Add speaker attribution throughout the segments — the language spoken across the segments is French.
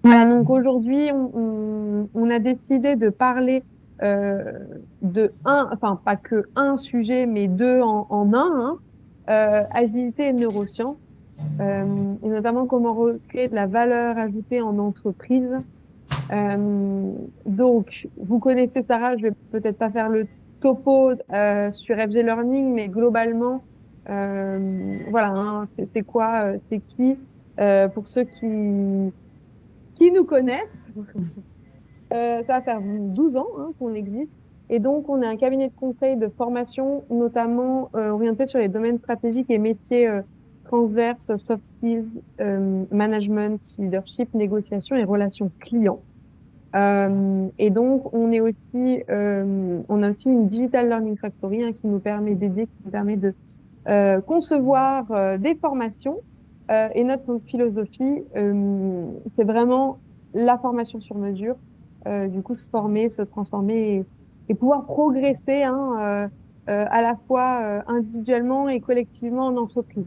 Speaker 1: Voilà, donc aujourd'hui, on a décidé de parler euh, de enfin pas que un sujet, mais deux en un, hein, agilité et neurosciences, et notamment comment recréer de la valeur ajoutée en entreprise. Euh, donc, vous connaissez Sarah, je vais peut-être pas faire le topo sur FG Learning, mais globalement, voilà, hein, c'est quoi, c'est qui, pour ceux qui nous connaissent. Ça va faire 12 ans hein, qu'on existe. Et donc, on est un cabinet de conseil de formation, notamment orienté sur les domaines stratégiques et métiers transverses, soft skills, management, leadership, négociation et relations clients. Et donc, on a aussi une Digital Learning Factory hein, qui nous permet d'aider, qui nous permet de concevoir des formations. Et notre philosophie, c'est vraiment la formation sur mesure. Du coup, se former, se transformer et pouvoir progresser hein, à la fois individuellement et collectivement en entreprise.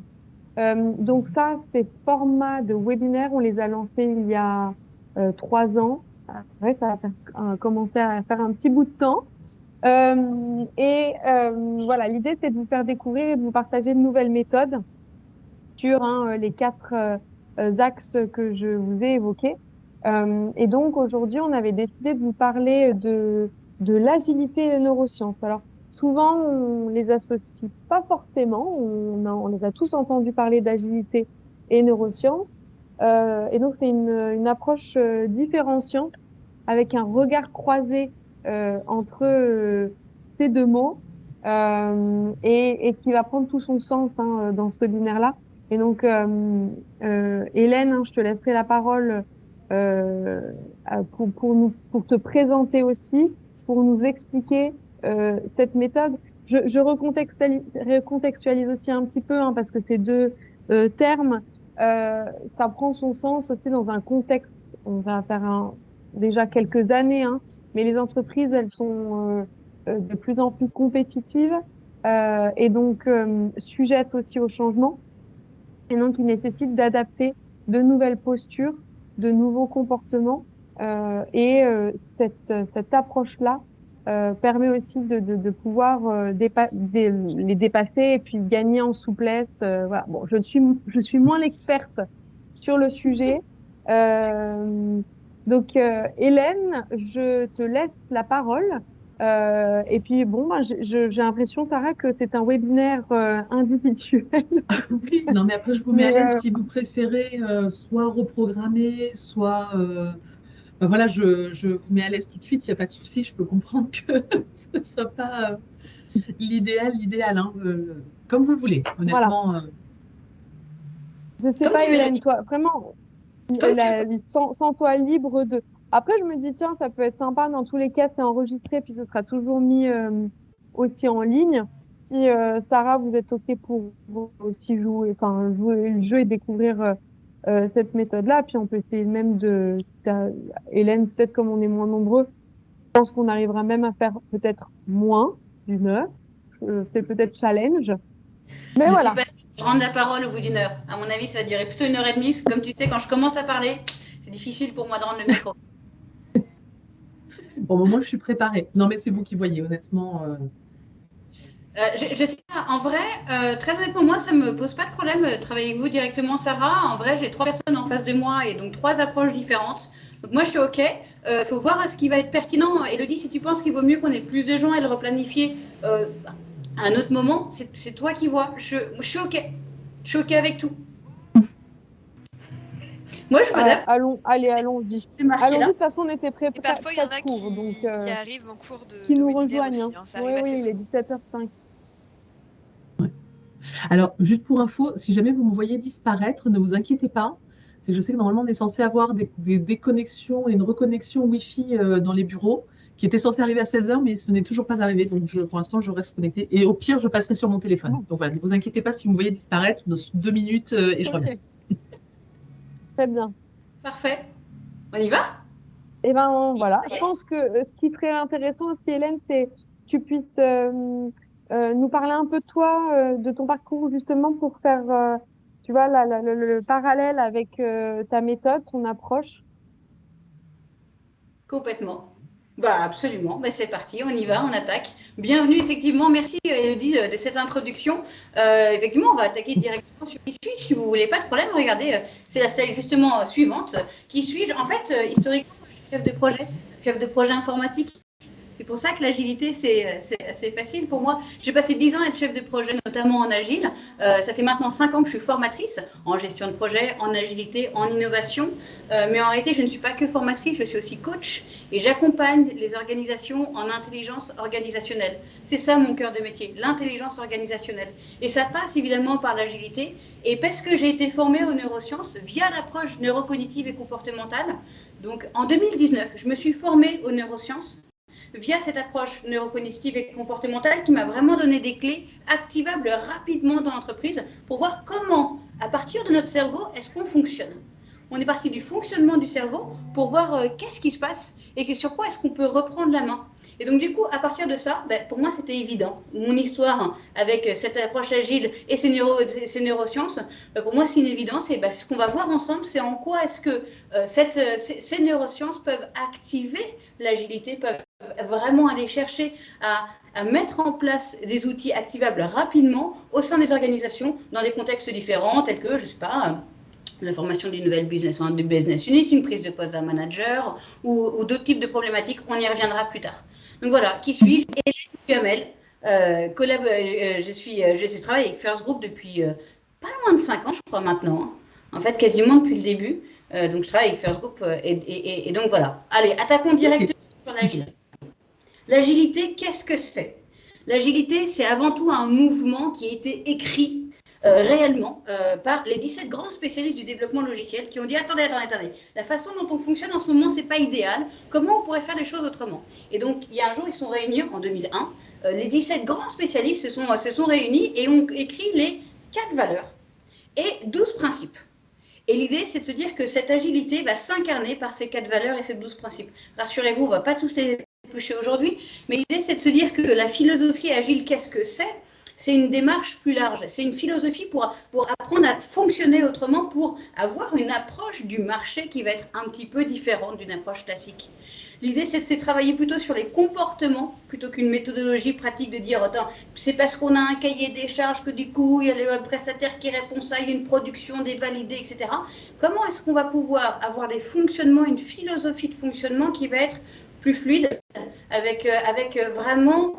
Speaker 1: Donc ça, ces formats de webinaires, on les a lancés il y a 3 ans. Ouais, ça va commencer à faire un petit bout de temps. Voilà, l'idée, c'est de vous faire découvrir et de vous partager de nouvelles méthodes sur hein, les quatre axes que je vous ai évoqués. Et donc aujourd'hui, on avait décidé de vous parler de l'agilité et des neurosciences. Alors souvent, on les associe pas forcément. On les a tous entendus parler d'agilité et neurosciences. Et donc c'est une approche différenciante avec un regard croisé entre ces deux mots et qui va prendre tout son sens hein, dans ce webinaire-là. Et donc, Hélène, hein, je te laisserai la parole euh, pour te présenter aussi, pour nous expliquer cette méthode. Je recontextualise aussi un petit peu, hein, parce que ces deux termes, euh, ça prend son sens aussi dans un contexte. On va faire déjà quelques années, hein, mais les entreprises, elles sont de plus en plus compétitives et donc sujettes aussi au changement et donc il nécessite d'adapter de nouvelles postures, de nouveaux comportements cette approche-là permet aussi de pouvoir les dépasser et puis gagner en souplesse. Voilà. Bon, je suis moins l'experte sur le sujet. Euh, Hélène, je te laisse la parole. Et puis, bon, ben, j'ai l'impression, Sarah, que c'est un webinaire individuel.
Speaker 2: Oui, non, mais après, je vous mets à
Speaker 1: Mais
Speaker 2: l'aise si vous préférez soit reprogrammer, soit. Ben voilà, je vous mets à l'aise tout de suite, il n'y a pas de souci, je peux comprendre que ce ne soit pas l'idéal, hein, comme vous le voulez,
Speaker 1: voilà.
Speaker 2: honnêtement.
Speaker 1: Je sais
Speaker 2: Comme
Speaker 1: pas,
Speaker 2: tu veux,
Speaker 1: Hélène,
Speaker 2: Elodie.
Speaker 1: toi, vraiment,
Speaker 2: Comme tu veux.
Speaker 1: sens-toi libre de. Après, je me dis, tiens, ça peut être sympa. Dans tous les cas, c'est enregistré, puis ce sera toujours mis aussi en ligne. Si Sarah, vous êtes OK pour aussi jouer le jeu et découvrir cette méthode-là, puis on peut essayer même Hélène, peut-être comme on est moins nombreux, je pense qu'on arrivera même à faire peut-être moins d'une heure. C'est peut-être challenge. Mais
Speaker 2: Je ne suis
Speaker 1: voilà.
Speaker 2: pas sûre de rendre la parole au bout d'une heure. À mon avis, ça va durer plutôt 1 heure et demie, parce que comme tu sais, quand je commence à parler, c'est difficile pour moi de rendre le micro.
Speaker 1: Bon,
Speaker 2: Au moment, je suis préparée. Non, mais c'est vous qui voyez, honnêtement. Je sais pas, en vrai, très honnêtement, moi, ça me pose pas de problème de travailler avec vous directement, Sarah. En vrai, j'ai 3 personnes en face de moi et donc 3 approches différentes. Donc moi, je suis OK. Faut voir ce qui va être pertinent. Elodie, si tu penses qu'il vaut mieux qu'on ait plus de gens et le replanifier à un autre moment, c'est toi qui vois. Je suis OK. Je suis OK avec tout. Moi, je m'adapte.
Speaker 1: Allez, allons-y.
Speaker 2: C'est marqué
Speaker 1: Allons-y, de
Speaker 2: là.
Speaker 1: toute façon, on était
Speaker 3: Et parfois, il y en
Speaker 1: très
Speaker 3: a
Speaker 1: court, donc
Speaker 3: qui arrivent en cours
Speaker 1: qui
Speaker 3: de
Speaker 1: nous
Speaker 3: webinaire
Speaker 1: rejoignent.
Speaker 3: aussi,
Speaker 1: Hein.
Speaker 3: hein. Ça
Speaker 1: Oui,
Speaker 3: arrive
Speaker 1: oui,
Speaker 3: assez
Speaker 1: il est
Speaker 3: souvent.
Speaker 1: 17h05.
Speaker 2: Alors, juste pour info, si jamais vous me voyez disparaître, ne vous inquiétez pas. C'est que je sais que normalement, on est censé avoir des déconnexions et une reconnexion Wi-Fi dans les bureaux, qui était censé arriver à 16 heures, mais ce n'est toujours pas arrivé. Donc, pour l'instant, je reste connectée. Et au pire, je passerai sur mon téléphone.
Speaker 1: Bon,
Speaker 2: Donc, voilà, ne vous inquiétez pas si vous me voyez disparaître dans 2 minutes et je reviens.
Speaker 1: ok, très bien.
Speaker 2: Parfait. On y va?
Speaker 1: Et ben voilà, je pense que ce qui serait intéressant aussi, Hélène, c'est que tu puisses nous parler un peu de toi, de ton parcours, justement, pour faire, tu vois, le parallèle avec ta méthode, ton approche.
Speaker 2: Complètement. Bah, absolument. Bah, c'est parti, on y va, on attaque. Bienvenue, effectivement. Merci, Elodie, de cette introduction. Effectivement, on va attaquer directement sur qui suis-je, si vous voulez, pas de problème. Regardez, c'est la slide justement suivante. Qui suis-je? En fait, historiquement, je suis chef de projet informatique. C'est pour ça que l'agilité, c'est facile pour moi. J'ai passé 10 ans à être chef de projet, notamment en agile. Ça fait maintenant 5 ans que je suis formatrice en gestion de projet, en agilité, en innovation. Mais en réalité, je ne suis pas que formatrice, je suis aussi coach et j'accompagne les organisations en intelligence organisationnelle. C'est ça mon cœur de métier, l'intelligence organisationnelle. Et ça passe évidemment par l'agilité. Et parce que j'ai été formée aux neurosciences via l'approche neurocognitive et comportementale, donc en 2019, je me suis formée aux neurosciences via cette approche neurocognitive et comportementale qui m'a vraiment donné des clés activables rapidement dans l'entreprise pour voir comment, à partir de notre cerveau, est-ce qu'on fonctionne. On est parti du fonctionnement du cerveau pour voir qu'est-ce qui se passe et sur quoi est-ce qu'on peut reprendre la main. Et donc du coup, à partir de ça, pour moi c'était évident. Mon histoire avec cette approche agile et ces neurosciences, pour moi c'est une évidence. Et ce qu'on va voir ensemble, c'est en quoi est-ce que ces neurosciences peuvent activer l'agilité, peuvent vraiment aller chercher à mettre en place des outils activables rapidement au sein des organisations dans des contextes différents tels que, je ne sais pas, la formation d'une nouvelle business unit, une prise de poste d'un manager ou d'autres types de problématiques. On y reviendra plus tard. Donc voilà, qui suis-je? Hélène Duhamel. Je travaille avec First Group depuis pas loin de 5 ans, je crois maintenant. Hein. En fait, quasiment depuis le début. Donc je travaille avec First Group et donc voilà. Allez, attaquons directement sur l'agile. L'agilité, qu'est-ce que c'est? L'agilité, c'est avant tout un mouvement qui a été écrit réellement par les 17 grands spécialistes du développement logiciel qui ont dit attendez, la façon dont on fonctionne en ce moment, c'est pas idéal. Comment on pourrait faire les choses autrement? Et donc, il y a un jour, ils sont réunis en 2001. Les 17 grands spécialistes se sont réunis et ont écrit les 4 valeurs et 12 principes. Et l'idée, c'est de se dire que cette agilité va s'incarner par ces 4 valeurs et ces 12 principes. Rassurez-vous, on ne va pas tous les éplucher aujourd'hui, mais l'idée, c'est de se dire que la philosophie agile, qu'est-ce que c'est? C'est une démarche plus large. C'est une philosophie pour apprendre à fonctionner autrement, pour avoir une approche du marché qui va être un petit peu différente d'une approche classique. L'idée, c'est de travailler plutôt sur les comportements plutôt qu'une méthodologie pratique de dire attends, c'est parce qu'on a un cahier des charges que du coup, il y a le prestataire qui répond ça, il y a une production, des validés, etc. Comment est-ce qu'on va pouvoir avoir des fonctionnements, une philosophie de fonctionnement qui va être plus fluide, avec vraiment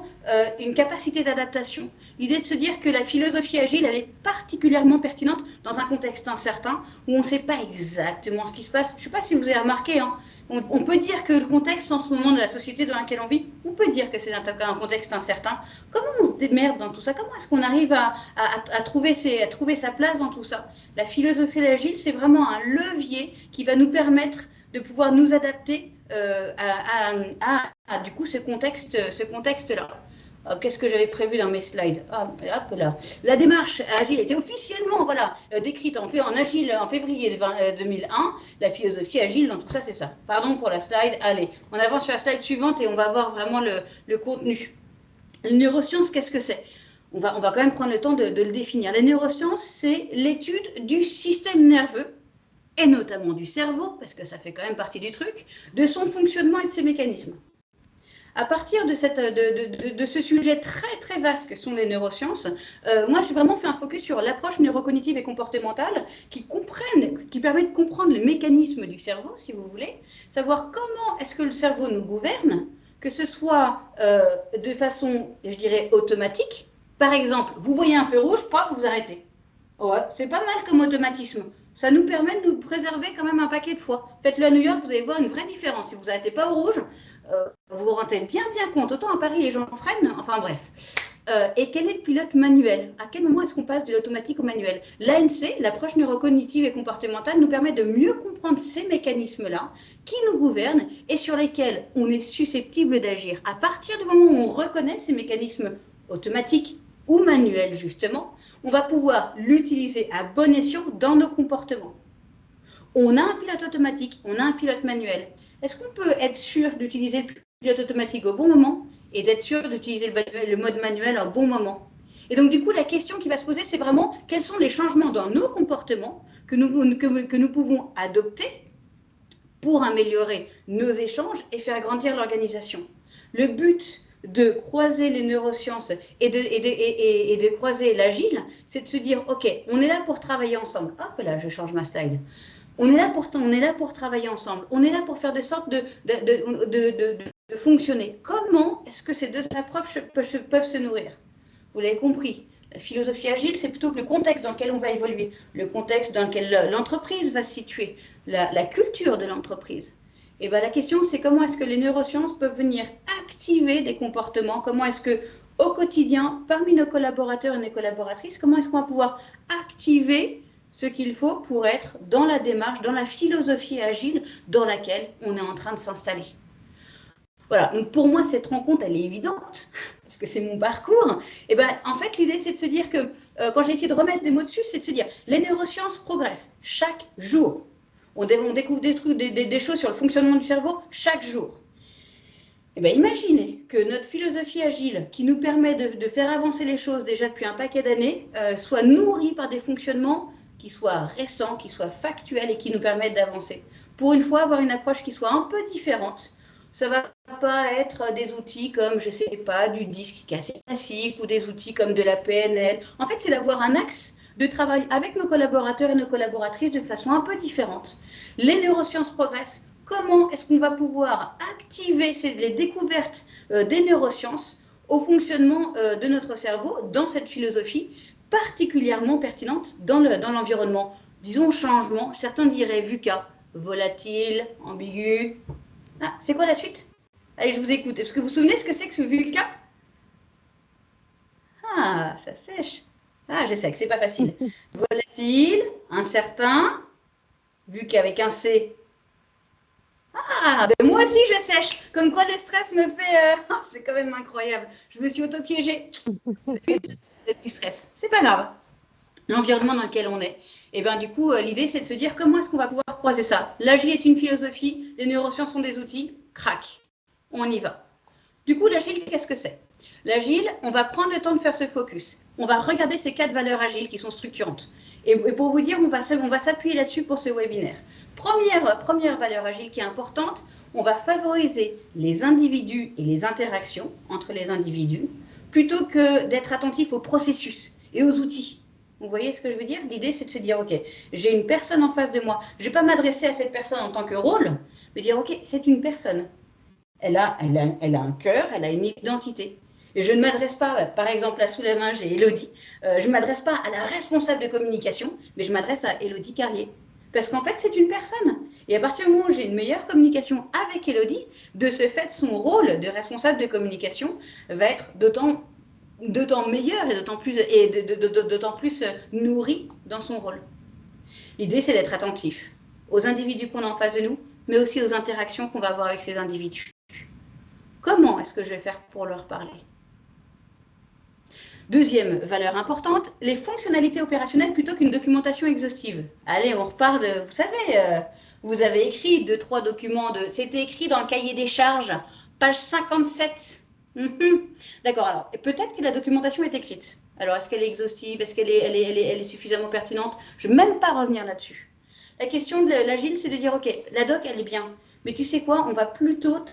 Speaker 2: une capacité d'adaptation. L'idée de se dire que la philosophie agile, elle est particulièrement pertinente dans un contexte incertain où on ne sait pas exactement ce qui se passe. Je ne sais pas si vous avez remarqué, hein, on peut dire que le contexte en ce moment de la société dans laquelle on vit, on peut dire que c'est un contexte incertain. Comment on se démerde dans tout ça? Comment est-ce qu'on arrive à trouver sa place dans tout ça? La philosophie agile, c'est vraiment un levier qui va nous permettre de pouvoir nous adapter du coup ce contexte-là. Qu'est-ce que j'avais prévu dans mes slides? Hop là. La démarche agile était officiellement décrite en agile en février 2001. La philosophie agile dans tout ça, c'est ça. Pardon pour la slide. Allez, on avance sur la slide suivante et on va voir vraiment le contenu. Les neurosciences, qu'est-ce que c'est? On va quand même prendre le temps de le définir. Les neurosciences, c'est l'étude du système nerveux et notamment du cerveau, parce que ça fait quand même partie du truc, de son fonctionnement et de ses mécanismes. À partir de ce sujet très très vaste que sont les neurosciences, moi j'ai vraiment fait un focus sur l'approche neurocognitive et comportementale qui permet de comprendre les mécanismes du cerveau, si vous voulez, savoir comment est-ce que le cerveau nous gouverne, que ce soit de façon, je dirais, automatique. Par exemple, vous voyez un feu rouge, paf, vous arrêtez. Ouais, c'est pas mal comme automatisme. Ça nous permet de nous préserver quand même un paquet de fois. Faites-le à New York, vous allez voir une vraie différence. Si vous n'arrêtez pas au rouge, vous vous rendez bien compte. Autant à Paris, les gens freinent. Enfin bref. Et quel est le pilote manuel? À quel moment est-ce qu'on passe de l'automatique au manuel? L'ANC, l'approche neurocognitive et comportementale, nous permet de mieux comprendre ces mécanismes-là qui nous gouvernent et sur lesquels on est susceptible d'agir. À partir du moment où on reconnaît ces mécanismes automatiques ou manuels, justement, on va pouvoir l'utiliser à bon escient dans nos comportements. On a un pilote automatique, on a un pilote manuel. Est-ce qu'on peut être sûr d'utiliser le pilote automatique au bon moment et d'être sûr d'utiliser le mode manuel au bon moment? Et donc du coup, la question qui va se poser, c'est vraiment quels sont les changements dans nos comportements que nous pouvons adopter pour améliorer nos échanges et faire grandir l'organisation. Le but de croiser les neurosciences et de croiser l'agile, c'est de se dire, OK, on est là pour travailler ensemble. Hop là, je change ma slide. On est là pour travailler ensemble. On est là pour faire de sorte de fonctionner. Comment est-ce que ces deux approches peuvent se nourrir? Vous l'avez compris. La philosophie agile, c'est plutôt que le contexte dans lequel on va évoluer, le contexte dans lequel l'entreprise va se situer, la culture de l'entreprise. Et bien la question, c'est comment est-ce que les neurosciences peuvent venir activer des comportements, comment est-ce que au quotidien, parmi nos collaborateurs et nos collaboratrices, comment est-ce qu'on va pouvoir activer ce qu'il faut pour être dans la démarche, dans la philosophie agile dans laquelle on est en train de s'installer. Voilà, donc pour moi, cette rencontre, elle est évidente, parce que c'est mon parcours. Et ben, en fait, l'idée, c'est de se dire que, quand j'ai essayé de remettre des mots dessus, c'est de se dire, les neurosciences progressent chaque jour. On découvre des trucs, des choses sur le fonctionnement du cerveau chaque jour. Et ben, imaginez que notre philosophie agile, qui nous permet de faire avancer les choses déjà depuis un paquet d'années, soit nourrie par des fonctionnements qui soient récents, qui soient factuels et qui nous permettent d'avancer. Pour une fois, avoir une approche qui soit un peu différente. Ça ne va pas être des outils comme, je ne sais pas, du disque classique ou des outils comme de la PNL. En fait, c'est d'avoir un axe de travail avec nos collaborateurs et nos collaboratrices de façon un peu différente. Les neurosciences progressent. Comment est-ce qu'on va pouvoir activer les découvertes des neurosciences au fonctionnement de notre cerveau dans cette philosophie particulièrement pertinente dans l'environnement, disons changement, certains diraient VUCA, volatile, ambigu. Ah, c'est quoi la suite? Allez, je vous écoute. Est-ce que vous vous souvenez ce que c'est que ce VUCA? Ah, ça sèche. Ah, je sais que c'est pas facile. Volatile, incertain, vu qu'avec un C. Ah, ben moi aussi je sèche. Comme quoi le stress me fait. C'est quand même incroyable. Je me suis auto-piégée. C'est du stress. C'est pas grave. L'environnement dans lequel on est. Et bien du coup, l'idée c'est de se dire comment est-ce qu'on va pouvoir croiser ça. L'agile est une philosophie, les neurosciences sont des outils. Crac. On y va. Du coup, l'agile, qu'est-ce que c'est? L'agile, on va prendre le temps de faire ce focus. On va regarder ces 4 valeurs agiles qui sont structurantes. Et pour vous dire, on va s'appuyer là-dessus pour ce webinaire. Première valeur agile qui est importante, on va favoriser les individus et les interactions entre les individus, plutôt que d'être attentif au processus et aux outils. Vous voyez ce que je veux dire? L'idée, c'est de se dire, OK, j'ai une personne en face de moi. Je ne vais pas m'adresser à cette personne en tant que rôle, mais dire, OK, c'est une personne. Elle a un cœur, elle a une identité. Et je ne m'adresse pas, par exemple, à sous la main, j'ai Elodie, je ne m'adresse pas à la responsable de communication, mais je m'adresse à Elodie Carlier. Parce qu'en fait, c'est une personne. Et à partir du moment où j'ai une meilleure communication avec Elodie, de ce fait, son rôle de responsable de communication va être d'autant meilleur et d'autant plus nourri dans son rôle. L'idée, c'est d'être attentif aux individus qu'on a en face de nous, mais aussi aux interactions qu'on va avoir avec ces individus. Comment est-ce que je vais faire pour leur parler? Deuxième valeur importante, les fonctionnalités opérationnelles plutôt qu'une documentation exhaustive. Allez, on repart de... Vous savez, vous avez écrit 2-3 documents, c'était écrit dans le cahier des charges, page 57. D'accord, alors peut-être que la documentation est écrite. Alors, est-ce qu'elle est exhaustive? Est-ce qu'elle est suffisamment pertinente? Je ne vais même pas revenir là-dessus. La question de l'agile, c'est de dire, OK, la doc, elle est bien. Mais tu sais quoi? On va plutôt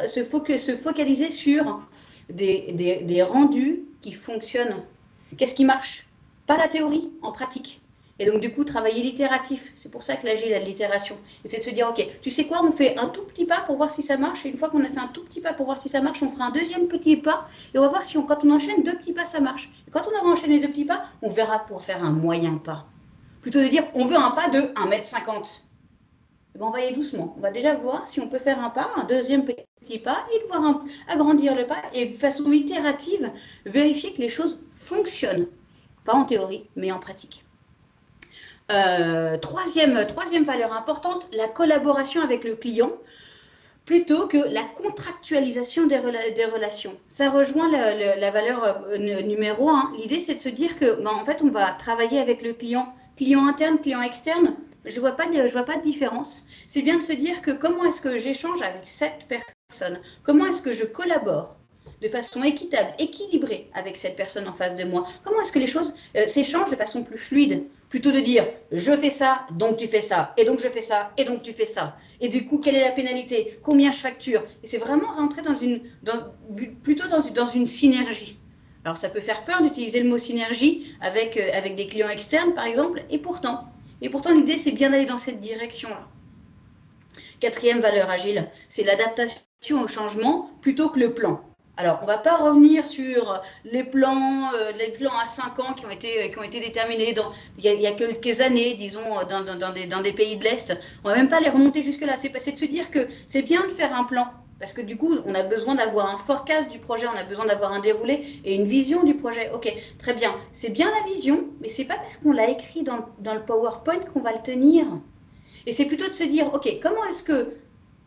Speaker 2: se focaliser sur des rendus qui fonctionnent. Qu'est-ce qui marche? Pas la théorie, en pratique. Et donc, du coup, travailler l'itératif. C'est pour ça que l'agile a de l'itération. Et c'est de se dire, OK, tu sais quoi, on fait un tout petit pas pour voir si ça marche. Et une fois qu'on a fait un tout petit pas pour voir si ça marche, on fera un deuxième petit pas. Et on va voir si, quand on enchaîne 2 petits pas, ça marche. Et quand on aura enchaîné 2 petits pas, on verra pour faire un moyen pas. Plutôt de dire, on veut un pas de 1,50 m. Ben, on va y aller doucement. On va déjà voir si on peut faire un pas, un deuxième petit pas, et de voir agrandir le pas et de façon itérative, vérifier que les choses fonctionnent. Pas en théorie, mais en pratique. Troisième valeur importante, la collaboration avec le client plutôt que la contractualisation des relations. Ça rejoint la valeur numéro 1. L'idée, c'est de se dire que, en fait, on va travailler avec le client interne, client externe. Je vois pas de différence. C'est bien de se dire que comment est-ce que j'échange avec cette personne? Comment est-ce que je collabore? de façon équitable, équilibrée avec cette personne en face de moi? Comment est-ce que les choses s'échangent de façon plus fluide? Plutôt de dire, je fais ça, donc tu fais ça, et donc je fais ça, et donc tu fais ça. Et du coup, quelle est la pénalité? Combien je facture? Et c'est vraiment rentrer plutôt dans une synergie. Alors ça peut faire peur d'utiliser le mot synergie avec des clients externes, par exemple, et pourtant l'idée, c'est bien d'aller dans cette direction-là. Quatrième valeur agile, c'est l'adaptation au changement plutôt que le plan. Alors, on ne va pas revenir sur les plans à 5 ans qui ont été déterminés il y a quelques années, disons, dans des pays de l'Est. On ne va même pas les remonter jusque-là. C'est de se dire que c'est bien de faire un plan. Parce que du coup, on a besoin d'avoir un forecast du projet, on a besoin d'avoir un déroulé et une vision du projet. Ok, très bien. C'est bien la vision, mais c'est pas parce qu'on l'a écrit dans le PowerPoint qu'on va le tenir. Et c'est plutôt de se dire, ok, comment est-ce que,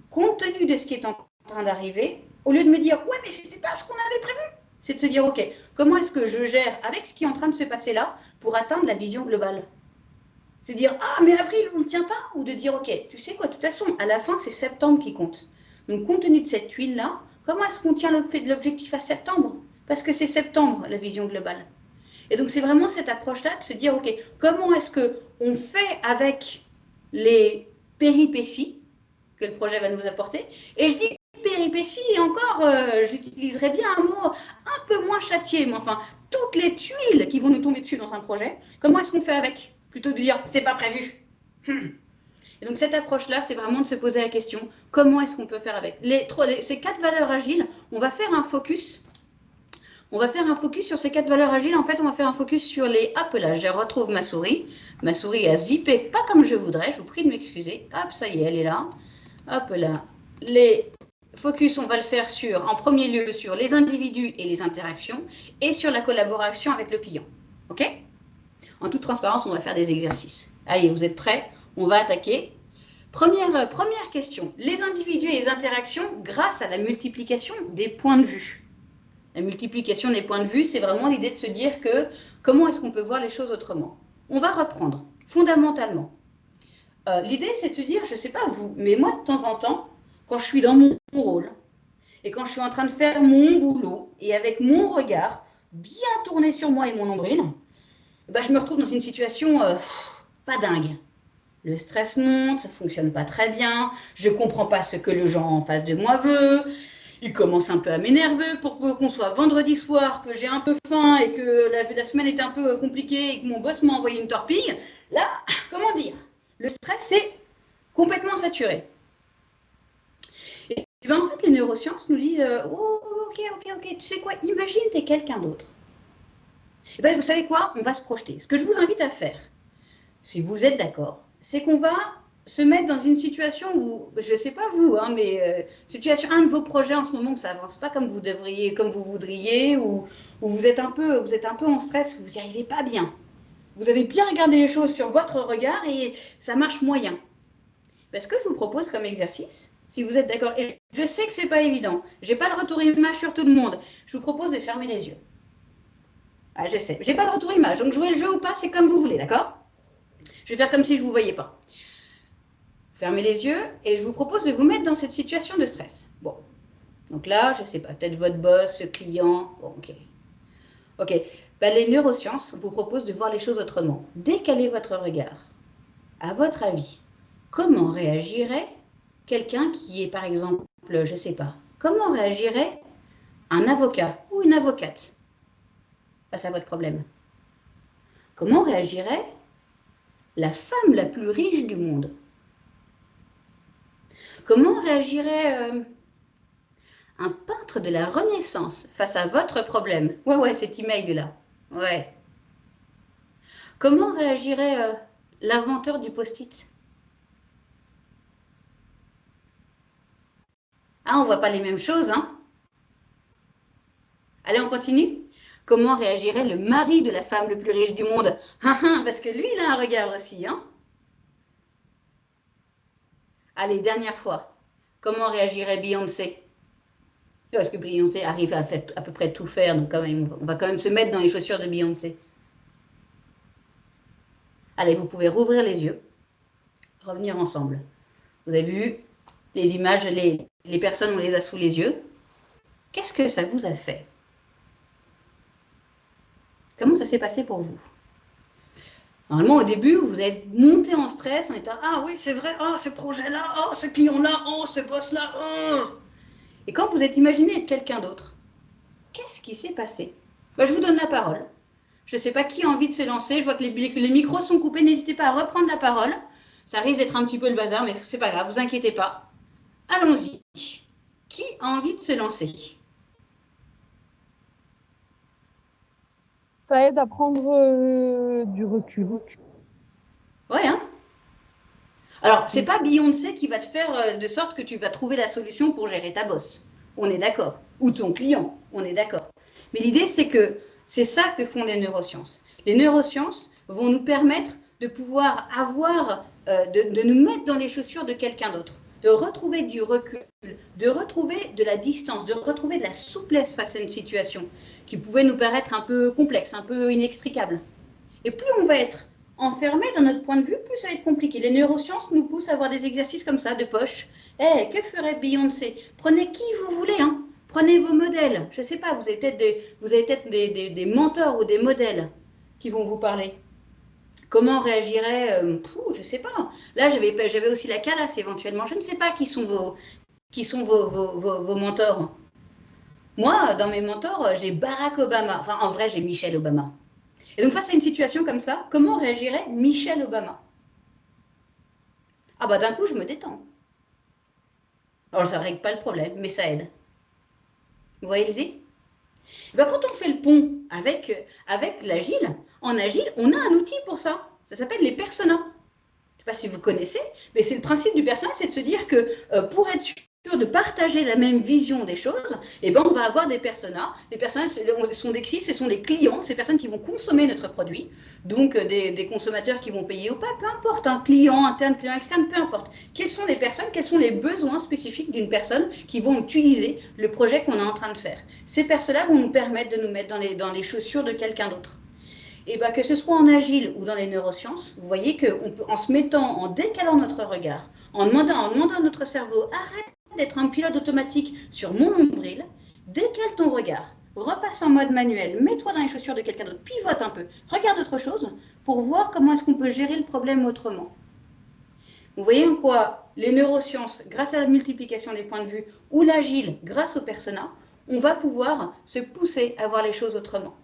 Speaker 2: compte tenu de ce qui est en train d'arriver, au lieu de me dire, ouais, mais c'était pas ce qu'on avait prévu, c'est de se dire, ok, comment est-ce que je gère avec ce qui est en train de se passer là pour atteindre la vision globale? C'est dire, ah, mais avril, on ne tient pas. Ou de dire, ok, tu sais quoi, de toute façon, à la fin, c'est septembre qui compte. Donc, compte tenu de cette tuile-là, comment est-ce qu'on tient l'objectif à septembre? Parce que c'est septembre, la vision globale. Et donc, c'est vraiment cette approche-là de se dire, ok, comment est-ce qu'on fait avec les péripéties que le projet va nous apporter? Et je dis péripéties, et encore, j'utiliserais bien un mot un peu moins châtié, mais enfin, toutes les tuiles qui vont nous tomber dessus dans un projet, comment est-ce qu'on fait avec? Plutôt de dire, c'est pas prévu. Et donc cette approche-là, c'est vraiment de se poser la question, comment est-ce qu'on peut faire avec ces 4 valeurs agiles? On va faire un focus. On va faire un focus sur ces 4 valeurs agiles. En fait, on va faire un focus sur les... Hop là, je retrouve ma souris. Ma souris a zippé pas comme je voudrais. Je vous prie de m'excuser. Hop, ça y est, elle est là. Hop là. Les focus, on va le faire en premier lieu sur les individus et les interactions et sur la collaboration avec le client. OK? En toute transparence, on va faire des exercices. Allez, vous êtes prêts? On va attaquer. Première question. Les individus et les interactions grâce à la multiplication des points de vue. La multiplication des points de vue, c'est vraiment l'idée de se dire que comment est-ce qu'on peut voir les choses autrement? On va reprendre fondamentalement. L'idée, c'est de se dire, je ne sais pas vous, mais moi, de temps en temps, quand je suis dans mon rôle et quand je suis en train de faire mon boulot et avec mon regard bien tourné sur moi et mon nombril, bah, je me retrouve dans une situation pas dingue. Le stress monte, ça fonctionne pas très bien, je comprends pas ce que le gens en face de moi veut, il commence un peu à m'énerver pour qu'on soit vendredi soir, que j'ai un peu faim et que la semaine est un peu compliquée et que mon boss m'a envoyé une torpille. Là, comment dire? Le stress, c'est complètement saturé. Et ben en fait, les neurosciences nous disent oh, ok, tu sais quoi? Imagine t'es quelqu'un d'autre. Et ben vous savez quoi? On va se projeter. Ce que je vous invite à faire, si vous êtes d'accord, c'est qu'on va se mettre dans une situation où, je ne sais pas vous, hein, mais un de vos projets en ce moment où ça avance pas comme vous devriez, comme vous voudriez, ou vous êtes un peu en stress, vous n'y arrivez pas bien. Vous avez bien regardé les choses sur votre regard et ça marche moyen. Ce que je vous propose comme exercice, si vous êtes d'accord, et je sais que c'est pas évident, j'ai pas le retour image sur tout le monde, je vous propose de fermer les yeux. Ah, je sais, j'ai pas le retour image, donc jouer le jeu ou pas, c'est comme vous voulez, d'accord? Je vais faire comme si je vous voyais pas. Fermez les yeux et je vous propose de vous mettre dans cette situation de stress. Bon, donc là, je sais pas, peut-être votre boss, ce client, bon, ok. Ok, ben, les neurosciences vous proposent de voir les choses autrement. Décalez votre regard. À votre avis, comment réagirait quelqu'un qui est, par exemple, je sais pas, comment réagirait un avocat ou une avocate face à votre problème? Comment réagirait la femme la plus riche du monde? Comment réagirait un peintre de la Renaissance face à votre problème? Ouais, cet email-là. Ouais. Comment réagirait l'inventeur du post-it? Ah, on voit pas les mêmes choses, hein? Allez, on continue? Comment réagirait le mari de la femme le plus riche du monde? Parce que lui, il a un regard aussi, hein? Allez, dernière fois. Comment réagirait Beyoncé? Parce que Beyoncé arrive à peu près tout faire, donc quand même, on va quand même se mettre dans les chaussures de Beyoncé. Allez, vous pouvez rouvrir les yeux, revenir ensemble. Vous avez vu les images, les personnes, on les a sous les yeux. Qu'est-ce que ça vous a fait? Comment ça s'est passé pour vous? Normalement, au début, vous êtes monté en stress en étant ah oui, c'est vrai, oh, ce projet-là, oh, ce client-là, oh, ce boss-là. Oh. Et quand vous êtes imaginé être quelqu'un d'autre, qu'est-ce qui s'est passé? Ben, je vous donne la parole. Je ne sais pas qui a envie de se lancer. Je vois que les micros sont coupés. N'hésitez pas à reprendre la parole. Ça risque d'être un petit peu le bazar, mais c'est pas grave, vous inquiétez pas. Allons-y. Qui a envie de se lancer?
Speaker 1: Ça aide à prendre du recul.
Speaker 2: Ouais, hein? Alors, c'est pas Beyoncé qui va te faire de sorte que tu vas trouver la solution pour gérer ta bosse. On est d'accord. Ou ton client. On est d'accord. Mais l'idée, c'est que c'est ça que font les neurosciences. Les neurosciences vont nous permettre de pouvoir avoir, de nous mettre dans les chaussures de quelqu'un d'autre, de retrouver du recul, de retrouver de la distance, de retrouver de la souplesse face à une situation qui pouvait nous paraître un peu complexe, un peu inextricable. Et plus on va être enfermé dans notre point de vue, plus ça va être compliqué. Les neurosciences nous poussent à avoir des exercices comme ça, de poche. Eh, que ferait Beyoncé? Prenez qui vous voulez, hein. Prenez vos modèles. Je ne sais pas, vous avez peut-être des mentors ou des modèles qui vont vous parler. Comment réagirait, je ne sais pas. Là, j'avais aussi la Calas éventuellement. Je ne sais pas qui sont vos mentors. Moi, dans mes mentors, j'ai Barack Obama. Enfin, en vrai, j'ai Michelle Obama. Et donc, face à une situation comme ça, comment réagirait Michelle Obama? Ah bah d'un coup, je me détends. Alors, ça ne règle pas le problème, mais ça aide. Vous voyez l'idée? Eh ben, quand on fait le pont avec l'agile, en agile, on a un outil pour ça. Ça s'appelle les personas. Je ne sais pas si vous connaissez, mais c'est le principe du personnage, c'est de se dire que pour être sûr de partager la même vision des choses, eh ben, on va avoir des personas. Les personnages sont décrits, ce sont les clients, ces personnes qui vont consommer notre produit, donc des consommateurs qui vont payer ou pas, peu importe, un client interne, client externe, peu importe. Quelles sont les personnes, quels sont les besoins spécifiques d'une personne qui vont utiliser le projet qu'on est en train de faire. Ces personnes-là vont nous permettre de nous mettre dans les chaussures de quelqu'un d'autre. Et ben, que ce soit en agile ou dans les neurosciences, vous voyez qu'en se mettant, en décalant notre regard, en demandant à notre cerveau, arrête d'être un pilote automatique sur mon nombril, décale ton regard, repasse en mode manuel, mets-toi dans les chaussures de quelqu'un d'autre, pivote un peu, regarde autre chose pour voir comment est-ce qu'on peut gérer le problème autrement. Vous voyez en quoi les neurosciences, grâce à la multiplication des points de vue, ou l'agile, grâce au persona, on va pouvoir se pousser à voir les choses autrement.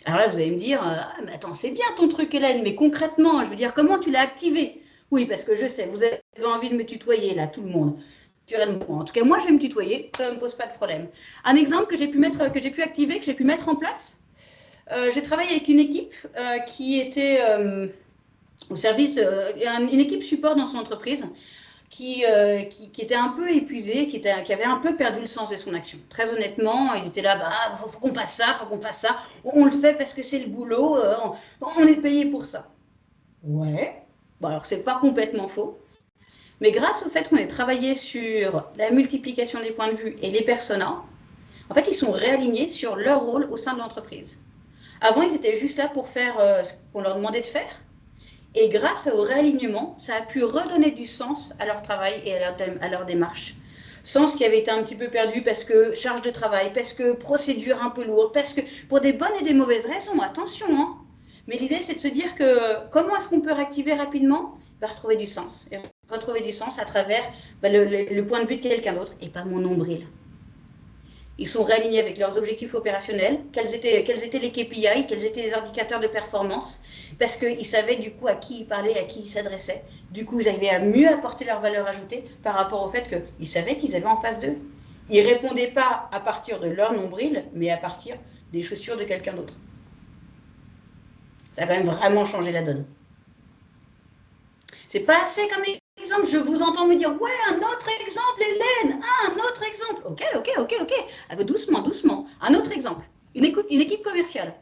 Speaker 2: Alors là, vous allez me dire, ah, mais attends, c'est bien ton truc, Hélène, mais concrètement, je veux dire, comment tu l'as activé? Oui, parce que je sais, vous avez envie de me tutoyer, là, tout le monde. En tout cas, moi, je vais me tutoyer, ça ne me pose pas de problème. Un exemple que j'ai pu mettre, que j'ai pu activer, que j'ai pu mettre en place, j'ai travaillé avec une équipe qui était au service, une équipe support dans son entreprise, qui était un peu épuisé, qui avait un peu perdu le sens de son action. Très honnêtement, ils étaient là, bah, faut qu'on fasse ça, faut qu'on fasse ça. On le fait parce que c'est le boulot, on est payé pour ça. Ouais. Bon, alors c'est pas complètement faux. Mais grâce au fait qu'on ait travaillé sur la multiplication des points de vue et les personas, en fait, ils sont réalignés sur leur rôle au sein de l'entreprise. Avant, ils étaient juste là pour faire ce qu'on leur demandait de faire. Et grâce au réalignement, ça a pu redonner du sens à leur travail et à leur démarche. Sens qui avait été un petit peu perdu parce que charge de travail, parce que procédure un peu lourde, parce que pour des bonnes et des mauvaises raisons, attention. Hein. Mais l'idée, c'est de se dire que comment est-ce qu'on peut réactiver rapidement? Va retrouver du sens. Et retrouver du sens à travers le point de vue de quelqu'un d'autre et pas mon nombril. Ils sont réalignés avec leurs objectifs opérationnels, quels étaient les KPI, quels étaient les indicateurs de performance, parce qu'ils savaient du coup à qui ils parlaient, à qui ils s'adressaient. Du coup, ils arrivaient à mieux apporter leur valeur ajoutée par rapport au fait qu'ils savaient qu'ils avaient en face d'eux. Ils ne répondaient pas à partir de leur nombril, mais à partir des chaussures de quelqu'un d'autre. Ça a quand même vraiment changé la donne. C'est pas assez comme exemple. Je vous entends me dire, ouais, un autre exemple, Hélène. Ah, un autre exemple. Ok. Doucement, doucement. Un autre exemple. Une équipe commerciale.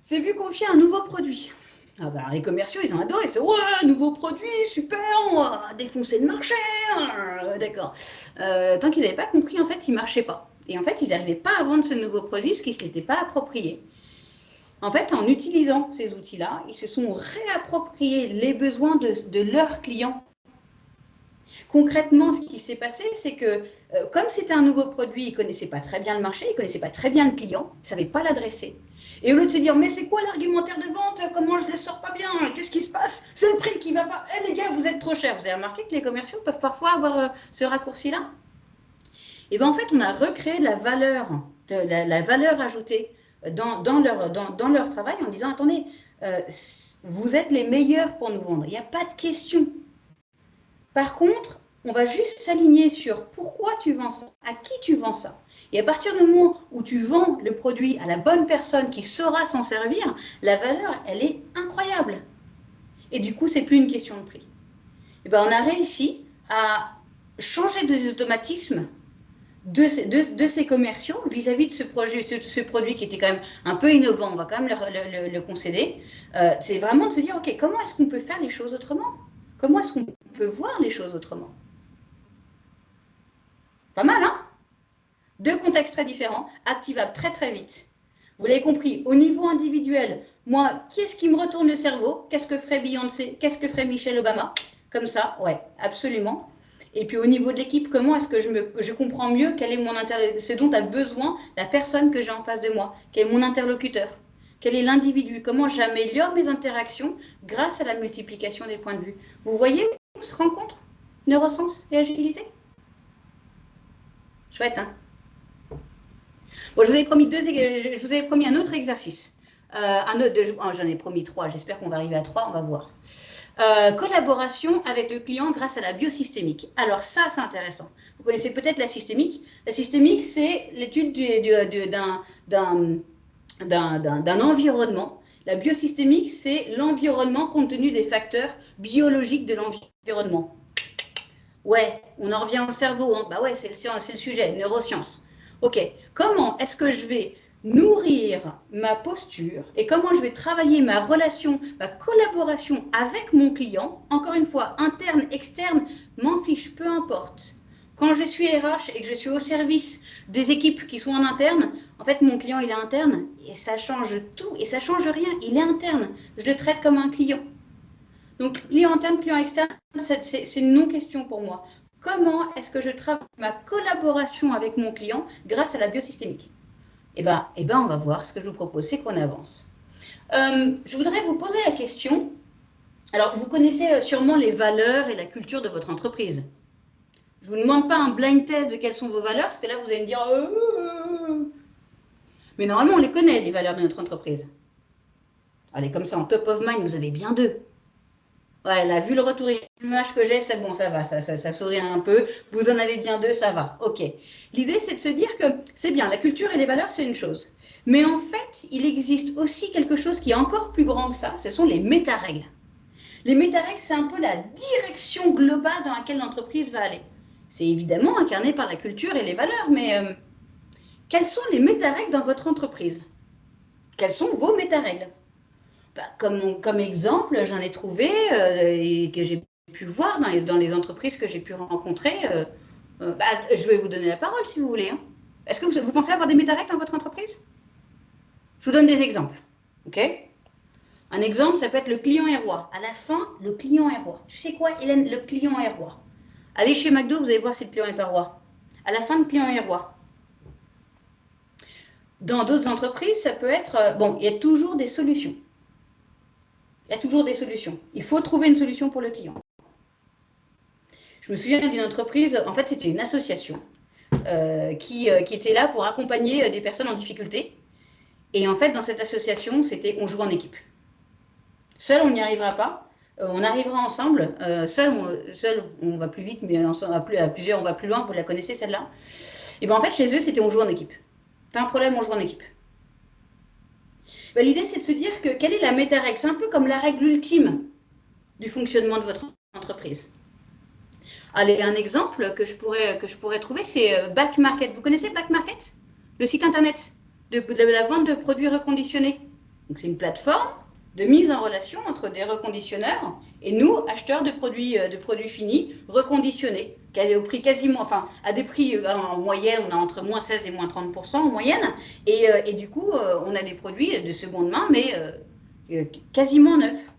Speaker 2: C'est vu confier un nouveau produit. Ah bah, les commerciaux, ils ont adoré. C'est ouais, nouveau produit, super, on va défoncer le marché. D'accord. Tant qu'ils n'avaient pas compris, en fait, il ne marchait pas. Et en fait, ils n'arrivaient pas à vendre ce nouveau produit parce qu'ils ne se l'étaient pas approprié. En fait, en utilisant ces outils-là, ils se sont réappropriés les besoins de leurs clients. Concrètement, ce qui s'est passé, c'est que comme c'était un nouveau produit, ils ne connaissaient pas très bien le marché, ils ne connaissaient pas très bien le client, ils ne savaient pas l'adresser. Et au lieu de se dire, mais c'est quoi l'argumentaire de vente? Comment je ne le sors pas bien? Qu'est-ce qui se passe? C'est le prix qui ne va pas. Eh les gars, vous êtes trop chers. Vous avez remarqué que les commerciaux peuvent parfois avoir ce raccourci-là? Et bien en fait, on a recréé la valeur ajoutée dans leur travail en disant, attendez, vous êtes les meilleurs pour nous vendre. Il n'y a pas de question. Par contre, on va juste s'aligner sur pourquoi tu vends ça, à qui tu vends ça. Et à partir du moment où tu vends le produit à la bonne personne qui saura s'en servir, la valeur, elle est incroyable. Et du coup, c'est plus une question de prix. Et ben, on a réussi à changer des automatismes de ces commerciaux vis-à-vis de ce produit qui était quand même un peu innovant, on va quand même le concéder. C'est vraiment de se dire, ok, comment est-ce qu'on peut faire les choses autrement? Comment est-ce qu'on peut voir les choses autrement? Pas mal, hein? Deux contextes très différents, activables très très vite. Vous l'avez compris, au niveau individuel, moi, qu'est-ce qui me retourne le cerveau? Qu'est-ce que ferait Beyoncé? Qu'est-ce que ferait Michelle Obama? Comme ça, ouais, absolument. Et puis au niveau de l'équipe, comment est-ce que je comprends mieux quel est ce dont a besoin la personne que j'ai en face de moi? Quel est mon interlocuteur? Quel est l'individu? Comment j'améliore mes interactions grâce à la multiplication des points de vue? Vous voyez où se rencontrent neurosciences et agilité? Chouette, hein? Bon, je vous avais promis un autre exercice. J'en ai promis trois, j'espère qu'on va arriver à trois, on va voir. Collaboration avec le client grâce à la biosystémique. Alors ça, c'est intéressant. Vous connaissez peut-être la systémique. La systémique, c'est l'étude d'un environnement. La biosystémique, c'est l'environnement compte tenu des facteurs biologiques de l'environnement. Ouais, on en revient au cerveau. Hein. Bah ouais, c'est le sujet, neurosciences. Ok, comment est-ce que je vais nourrir ma posture et comment je vais travailler ma relation, ma collaboration avec mon client, encore une fois, interne, externe, m'en fiche, peu importe. Quand je suis RH et que je suis au service des équipes qui sont en interne, en fait, mon client, il est interne et ça change tout et ça change rien. Il est interne. Je le traite comme un client. Donc, client interne, client externe, c'est une non-question pour moi. Comment est-ce que je travaille ma collaboration avec mon client grâce à la biosystémique? On va voir. Ce que je vous propose, c'est qu'on avance. Je voudrais vous poser la question. Alors, vous connaissez sûrement les valeurs et la culture de votre entreprise. Je ne vous demande pas un blind test de quelles sont vos valeurs, parce que là, vous allez me dire... Mais normalement, on les connaît, les valeurs de notre entreprise. Allez, comme ça, en top of mind, vous avez bien deux. Ouais, là, vu le retour image que j'ai, c'est bon, ça va, ça sourit un peu. Vous en avez bien deux, ça va. Ok. L'idée, c'est de se dire que c'est bien, la culture et les valeurs, c'est une chose. Mais en fait, il existe aussi quelque chose qui est encore plus grand que ça. Ce sont les méta-règles. Les méta-règles, c'est un peu la direction globale dans laquelle l'entreprise va aller. C'est évidemment incarné par la culture et les valeurs, mais quelles sont les méta-règles dans votre entreprise? Quelles sont vos méta-règles? Bah, comme exemple, j'en ai trouvé et que j'ai pu voir dans les entreprises que j'ai pu rencontrer. Je vais vous donner la parole si vous voulez. Hein. Est-ce que vous pensez avoir des méta-règles dans votre entreprise? Je vous donne des exemples. Ok? Un exemple, ça peut être le client est roi. À la fin, le client est roi. Tu sais quoi, Hélène? Le client est roi. Allez chez McDo, vous allez voir si le client est pas roi. À la fin, le client est roi. Dans d'autres entreprises, ça peut être... bon, il y a toujours des solutions. Il y a toujours des solutions. Il faut trouver une solution pour le client. Je me souviens d'une entreprise, en fait c'était une association qui était là pour accompagner des personnes en difficulté. Et en fait dans cette association, c'était on joue en équipe. Seul on n'y arrivera pas, on arrivera ensemble. Seul on va plus vite, mais à plusieurs on va plus loin, vous la connaissez celle-là. Et bien en fait chez eux c'était on joue en équipe. T'as un problème, on joue en équipe. Ben, l'idée c'est de se dire que quelle est la méta-règle? C'est un peu comme la règle ultime du fonctionnement de votre entreprise. Allez, un exemple que je pourrais trouver, c'est Back Market. Vous connaissez Back Market? Le site internet de la vente de produits reconditionnés. Donc, c'est une plateforme de mise en relation entre des reconditionneurs et nous, acheteurs de produits finis, reconditionnés, au prix quasiment, enfin, à des prix en moyenne, on a entre moins 16 et moins 30% en moyenne. Et du coup, on a des produits de seconde main, mais quasiment neufs.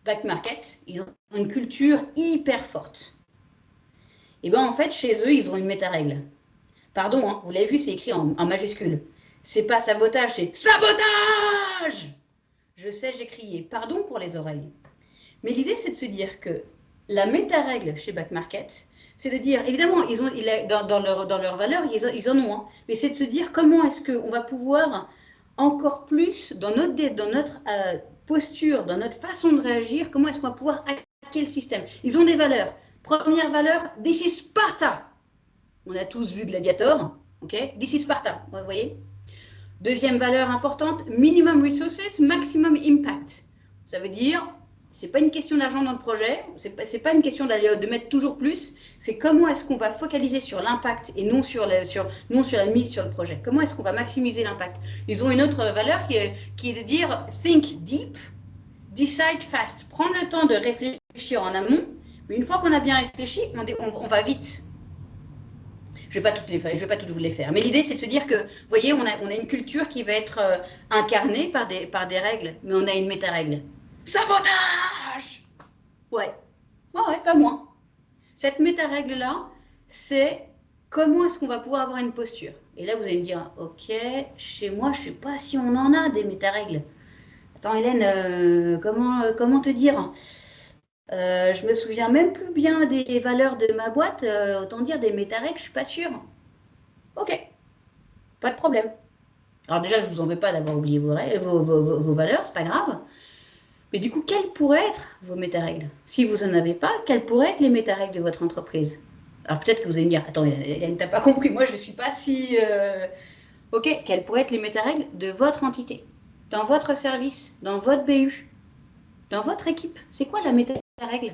Speaker 2: Back Market, ils ont une culture hyper forte. Et bien en fait, chez eux, ils ont une méta-règle. Pardon, hein, vous l'avez vu, c'est écrit en majuscule. C'est pas sabotage, c'est sabotage. Je sais, j'ai crié. Pardon pour les oreilles. Mais l'idée, c'est de se dire que la méta-règle chez Back Market, c'est de dire, évidemment, dans leur valeur, ils en ont, hein, mais c'est de se dire comment est-ce qu'on va pouvoir encore plus, dans notre posture, dans notre façon de réagir, comment est-ce qu'on va pouvoir hacker le système. Ils ont des valeurs. Première valeur, this is Sparta. On a tous vu Gladiator, ok? This is Sparta, vous voyez? Deuxième valeur importante, minimum resources, maximum impact. Ça veut dire, c'est pas une question d'argent dans le projet, c'est pas une question de mettre toujours plus, c'est comment est-ce qu'on va focaliser sur l'impact et non sur la mise sur le projet. Comment est-ce qu'on va maximiser l'impact. Ils ont une autre valeur qui est de dire think deep, decide fast. Prendre le temps de réfléchir en amont, mais une fois qu'on a bien réfléchi, on va vite. Je ne vais pas toutes vous les faire. Mais l'idée, c'est de se dire que, vous voyez, on a une culture qui va être incarnée par des règles, mais on a une méta-règle. Sabotage. Ouais. Ouais, pas moins. Cette méta-règle-là, c'est comment est-ce qu'on va pouvoir avoir une posture. Et là, vous allez me dire, ok, chez moi, je ne sais pas si on en a des méta-règles. Attends, Hélène, comment te dire je me souviens même plus bien des valeurs de ma boîte. Autant dire des méta-règles, je suis pas sûre. Ok, pas de problème. Alors déjà, je vous en veux pas d'avoir oublié vos valeurs, c'est pas grave. Mais du coup, quelles pourraient être vos méta-règles? Si vous en avez pas, quelles pourraient être les méta-règles de votre entreprise? Alors peut-être que vous allez me dire, attends, Hélène, t'as pas compris, moi je suis pas si... Ok, quelles pourraient être les méta-règles de votre entité? Dans votre service, dans votre BU, dans votre équipe? C'est quoi la méta-règle?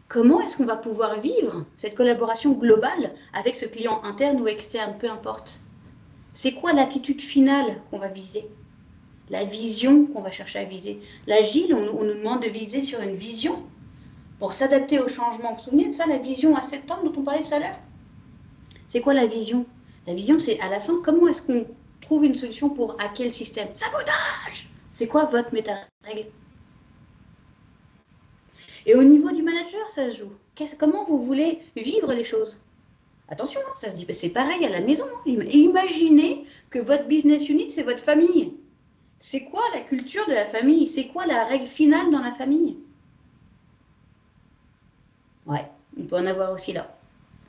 Speaker 2: Comment est-ce qu'on va pouvoir vivre cette collaboration globale avec ce client interne ou externe, peu importe? C'est quoi l'attitude finale qu'on va viser? La vision qu'on va chercher à viser. L'agile, on nous demande de viser sur une vision pour s'adapter au changement. Vous vous souvenez de ça, la vision à septembre dont on parlait tout à l'heure? C'est quoi la vision? La vision, c'est à la fin, comment est-ce qu'on trouve une solution pour hacker le système? Sabotage! C'est quoi votre méta-règle? Et au niveau du manager, ça se joue. Comment vous voulez vivre les choses? Attention, ça se dit, c'est pareil à la maison. Imaginez que votre business unit, c'est votre famille. C'est quoi la culture de la famille? C'est quoi la règle finale dans la famille? Ouais, on peut en avoir aussi là.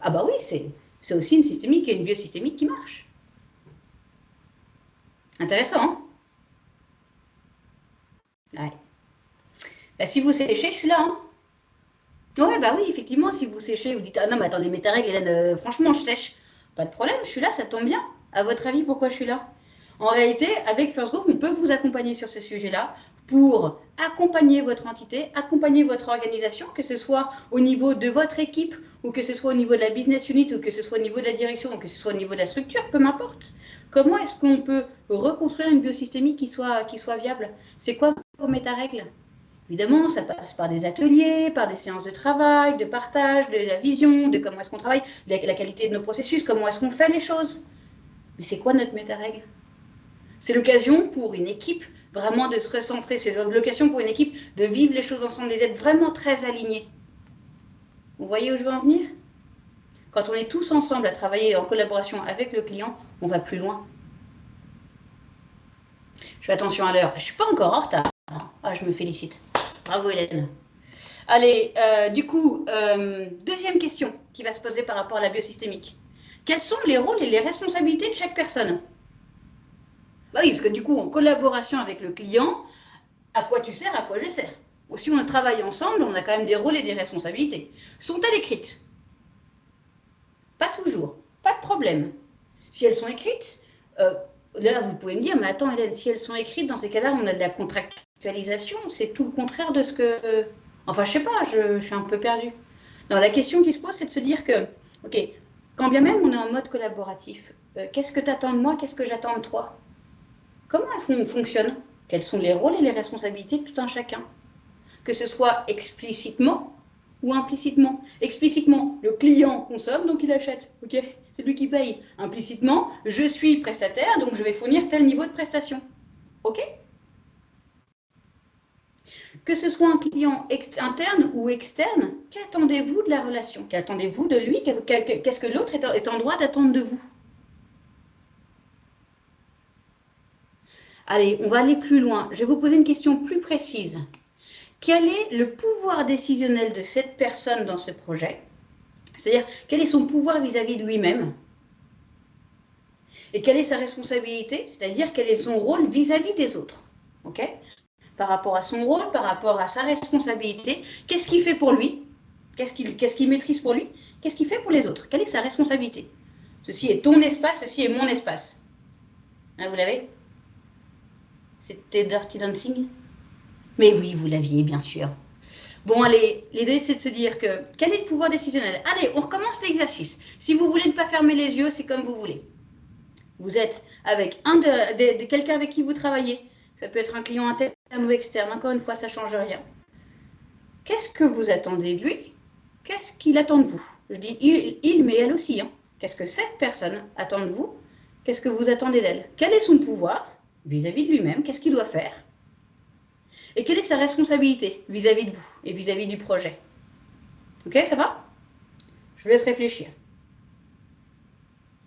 Speaker 2: Ah bah oui, c'est aussi une systémique et une biosystémique qui marche. Intéressant, hein? Ouais. Bah, si vous séchez, je suis là, hein. Ouais, bah oui, effectivement, si vous séchez, vous dites, ah non, mais attendez, mes règles, Hélène, franchement, je sèche. Pas de problème, je suis là, ça tombe bien. À votre avis, pourquoi je suis là? En réalité, avec First Group, on peut vous accompagner sur ce sujet-là pour accompagner votre entité, accompagner votre organisation, que ce soit au niveau de votre équipe, ou que ce soit au niveau de la business unit, ou que ce soit au niveau de la direction, ou que ce soit au niveau de la structure, peu m'importe. Comment est-ce qu'on peut reconstruire une biosystémie qui soit viable? C'est quoi vos méta-règles? Évidemment, ça passe par des ateliers, par des séances de travail, de partage, de la vision, de comment est-ce qu'on travaille, de la qualité de nos processus, comment est-ce qu'on fait les choses. Mais c'est quoi notre méta-règle? C'est l'occasion pour une équipe vraiment de se recentrer, c'est l'occasion pour une équipe de vivre les choses ensemble et d'être vraiment très alignés. Vous voyez où je veux en venir? Quand on est tous ensemble à travailler en collaboration avec le client, on va plus loin. Je fais attention à l'heure. Je ne suis pas encore en retard. Ah, je me félicite. Bravo Hélène. Allez, du coup, deuxième question qui va se poser par rapport à la biosystémique. Quels sont les rôles et les responsabilités de chaque personne? Bah oui, parce que du coup, en collaboration avec le client, à quoi tu sers, à quoi je sers. Si on travaille ensemble, on a quand même des rôles et des responsabilités. Sont-elles écrites? Pas toujours. Pas de problème. Si elles sont écrites, euh, là, vous pouvez me dire, mais attends, Hélène, si elles sont écrites, dans ces cas-là, on a de la contractualisation. C'est tout le contraire de ce que... Enfin, je sais pas, je suis un peu perdue. Non, la question qui se pose, c'est de se dire que, ok, quand bien même on est en mode collaboratif, qu'est-ce que tu attends de moi, qu'est-ce que j'attends de toi? Comment elles fonctionnent? Quels sont les rôles et les responsabilités de tout un chacun? Que ce soit explicitement ou implicitement. Explicitement, le client consomme, donc il achète. Ok, c'est lui qui paye. Implicitement, je suis prestataire, donc je vais fournir tel niveau de prestation. Ok. Que ce soit un client interne ou externe, qu'attendez-vous de la relation? Qu'attendez-vous de lui? Qu'est-ce que l'autre est en droit d'attendre de vous? Allez, on va aller plus loin. Je vais vous poser une question plus précise. Quel est le pouvoir décisionnel de cette personne dans ce projet? C'est-à-dire, quel est son pouvoir vis-à-vis de lui-même? Et quelle est sa responsabilité? C'est-à-dire, quel est son rôle vis-à-vis des autres? Ok? Par rapport à son rôle, par rapport à sa responsabilité, qu'est-ce qu'il fait pour lui? Qu'est-ce qu'il maîtrise pour lui? Qu'est-ce qu'il fait pour les autres? Quelle est sa responsabilité? Ceci est ton espace, ceci est mon espace. Hein, vous l'avez? C'était Dirty Dancing? Mais oui, vous l'aviez, bien sûr. Bon, allez, l'idée, c'est de se dire que quel est le pouvoir décisionnel? Allez, on recommence l'exercice. Si vous voulez ne pas fermer les yeux, c'est comme vous voulez. Vous êtes avec quelqu'un avec qui vous travaillez. Ça peut être un client interne ou externe. Encore une fois, ça ne change rien. Qu'est-ce que vous attendez de lui? Qu'est-ce qu'il attend de vous? Je dis il, mais elle aussi. Hein. Qu'est-ce que cette personne attend de vous? Qu'est-ce que vous attendez d'elle? Quel est son pouvoir vis-à-vis de lui-même? Qu'est-ce qu'il doit faire? Et quelle est sa responsabilité vis-à-vis de vous et vis-à-vis du projet? Ok, ça va? Je vous laisse réfléchir.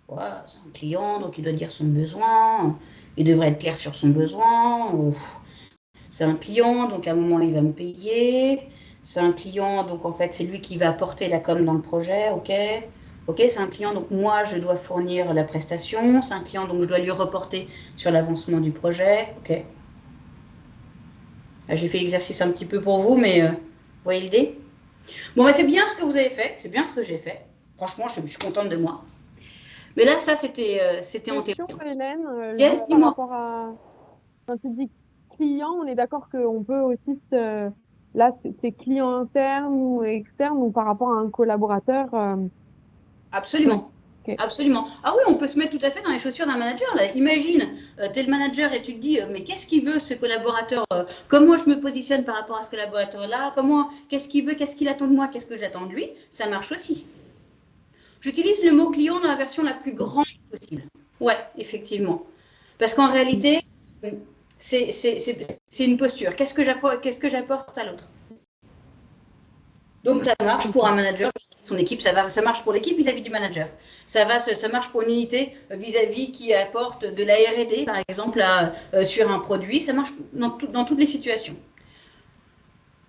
Speaker 2: Ouais, c'est un client, donc il doit dire son besoin. Il devrait être clair sur son besoin. C'est un client, donc à un moment il va me payer. C'est un client, donc en fait c'est lui qui va apporter la com dans le projet, ok. Ok, c'est un client, donc moi je dois fournir la prestation. C'est un client, donc je dois lui reporter sur l'avancement du projet, ok. Là, j'ai fait l'exercice un petit peu pour vous, mais vous voyez l'idée? Bon, bah, c'est bien ce que vous avez fait, c'est bien ce que j'ai fait. Franchement, je suis contente de moi. Mais là, ça, c'était en
Speaker 1: Question,
Speaker 2: théorie.
Speaker 1: Hélène,
Speaker 2: Yes,
Speaker 1: juste par
Speaker 2: dis-moi.
Speaker 1: rapport à, quand tu dis client, on est d'accord qu'on peut aussi là, c'est client interne ou externe ou par rapport à un collaborateur. Ouais.
Speaker 2: Absolument.
Speaker 1: Ok.
Speaker 2: Absolument. Ah oui, on peut se mettre tout à fait dans les chaussures d'un manager. Là. Imagine, tu es le manager et tu te dis, mais qu'est-ce qu'il veut ce collaborateur? Comment je me positionne par rapport à ce collaborateur-là? Qu'est-ce qu'il veut? Qu'est-ce qu'il attend de moi? Qu'est-ce que j'attends de lui? Ça marche aussi. J'utilise le mot client dans la version la plus grande possible. Ouais, effectivement. Parce qu'en réalité, c'est une posture. Qu'est-ce que j'apporte à l'autre? Donc ça marche pour un
Speaker 1: Ok.
Speaker 2: manager vis-à-vis de son équipe, ça marche pour l'équipe vis-à-vis du manager. Ça marche pour une unité vis-à-vis qui apporte de la R&D, par exemple, sur un produit. Ça marche dans toutes les situations.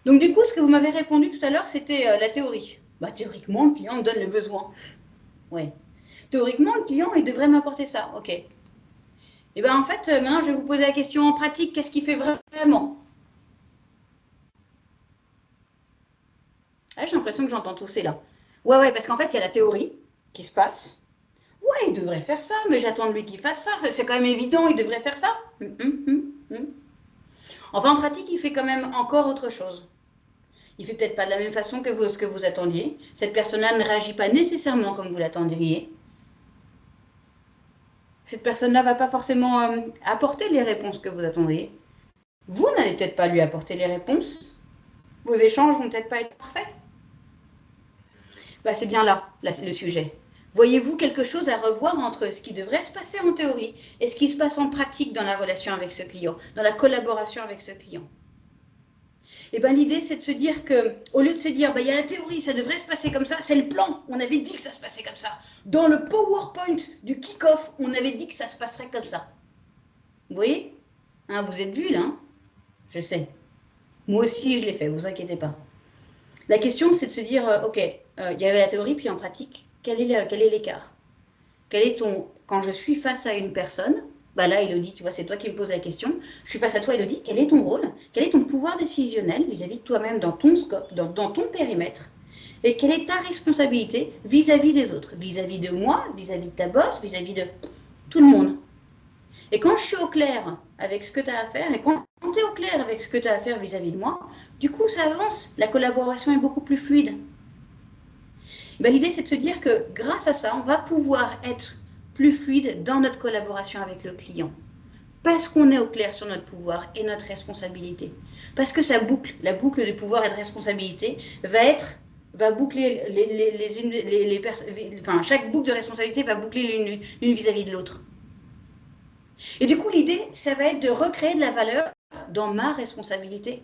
Speaker 2: Donc du coup, ce que vous m'avez répondu tout à l'heure, c'était la théorie. Bah, théoriquement, le client me donne le besoin. Oui. Théoriquement, le client, il devrait m'apporter ça. Ok. Et bien en fait, maintenant, je vais vous poser la question en pratique, qu'est-ce qu'il fait vraiment? Ah, j'ai l'impression que j'entends tousser là. Ouais, ouais, parce qu'en fait, il y a la théorie qui se passe. Ouais, il devrait faire ça, mais j'attends de lui qu'il fasse ça. C'est quand même évident, il devrait faire ça. Enfin, en pratique, il fait quand même encore autre chose. Il fait peut-être pas de la même façon que ce que vous attendiez. Cette personne-là ne réagit pas nécessairement comme vous l'attendriez. Cette personne-là va pas forcément apporter les réponses que vous attendriez. Vous n'allez peut-être pas lui apporter les réponses. Vos échanges vont peut-être pas être parfaits. Bah, c'est bien là, le sujet. Voyez-vous quelque chose à revoir entre ce qui devrait se passer en théorie et ce qui se passe en pratique dans la relation avec ce client, dans la collaboration avec ce client? Et ben l'idée, c'est de se dire que, au lieu de se dire, bah, il y a la théorie, ça devrait se passer comme ça, c'est le plan, on avait dit que ça se passait comme ça. Dans le PowerPoint du kick-off, on avait dit que ça se passerait comme ça. Vous voyez? Hein, vous êtes vus là, hein? Je sais. Moi aussi, je l'ai fait, vous inquiétez pas. La question, c'est de se dire, ok, il y avait la théorie, puis en pratique, quel est l'écart? Quel est ton... Quand je suis face à une personne, bah là, Elodie, tu vois, c'est toi qui me poses la question. Je suis face à toi, Elodie. Quel est ton rôle? Quel est ton pouvoir décisionnel vis-à-vis de toi-même dans ton scope, dans ton périmètre? Et quelle est ta responsabilité vis-à-vis des autres? Vis-à-vis de moi, vis-à-vis de ta boss, vis-à-vis de tout le monde. Et quand je suis au clair avec ce que tu as à faire, et quand tu es au clair avec ce que tu as à faire vis-à-vis de moi, du coup, ça avance. La collaboration est beaucoup plus fluide. Ben, l'idée, c'est de se dire que grâce à ça, on va pouvoir être plus fluide dans notre collaboration avec le client. Parce qu'on est au clair sur notre pouvoir et notre responsabilité. Parce que ça boucle, la boucle de pouvoir et de responsabilité va boucler les personnes, enfin, chaque boucle de responsabilité va boucler l'une vis-à-vis de l'autre. Et du coup, l'idée, ça va être de recréer de la valeur dans ma responsabilité.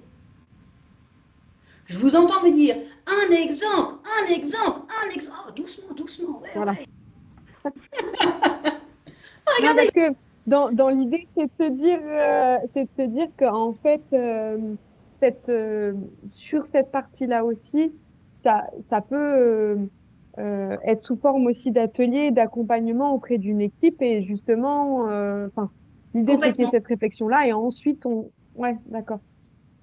Speaker 2: Je vous entends me dire un exemple, un exemple, un exemple. Oh, doucement, doucement, ouais,
Speaker 1: Voilà.
Speaker 2: ouais.
Speaker 1: Non, parce
Speaker 2: Regardez.
Speaker 1: que dans l'idée, c'est de se dire qu'en fait, sur cette partie-là aussi, ça peut être sous forme aussi d'atelier, d'accompagnement auprès d'une équipe. Et justement, enfin, l'idée, c'est qu'il y ait
Speaker 2: Complètement.
Speaker 1: cette réflexion-là. Et ensuite, ouais, d'accord.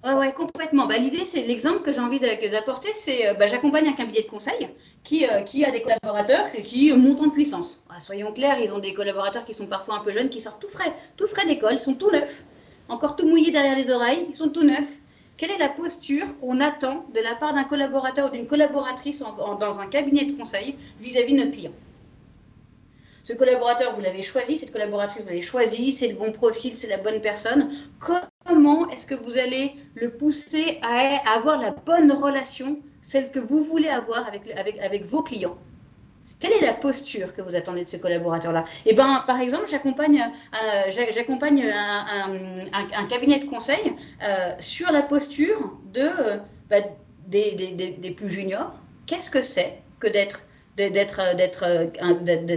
Speaker 2: Ouais, ouais, complètement. Bah, l'idée, c'est l'exemple que j'ai envie d'apporter, c'est j'accompagne un cabinet de conseil qui a des collaborateurs qui montent en puissance. Ah, soyons clairs, ils ont des collaborateurs qui sont parfois un peu jeunes, qui sortent tout frais d'école, ils sont tout neufs, encore tout mouillés derrière les oreilles, ils sont tout neufs. Quelle est la posture qu'on attend de la part d'un collaborateur ou d'une collaboratrice dans un cabinet de conseil vis-à-vis de notre client? Ce collaborateur, vous l'avez choisi, cette collaboratrice, vous l'avez choisi, c'est le bon profil, c'est la bonne personne. Comment est-ce que vous allez le pousser à avoir la bonne relation, celle que vous voulez avoir avec vos clients? Quelle est la posture que vous attendez de ce collaborateur-là? Eh ben, par exemple, j'accompagne un cabinet de conseil sur la posture bah, des plus juniors. Qu'est-ce que c'est que d'être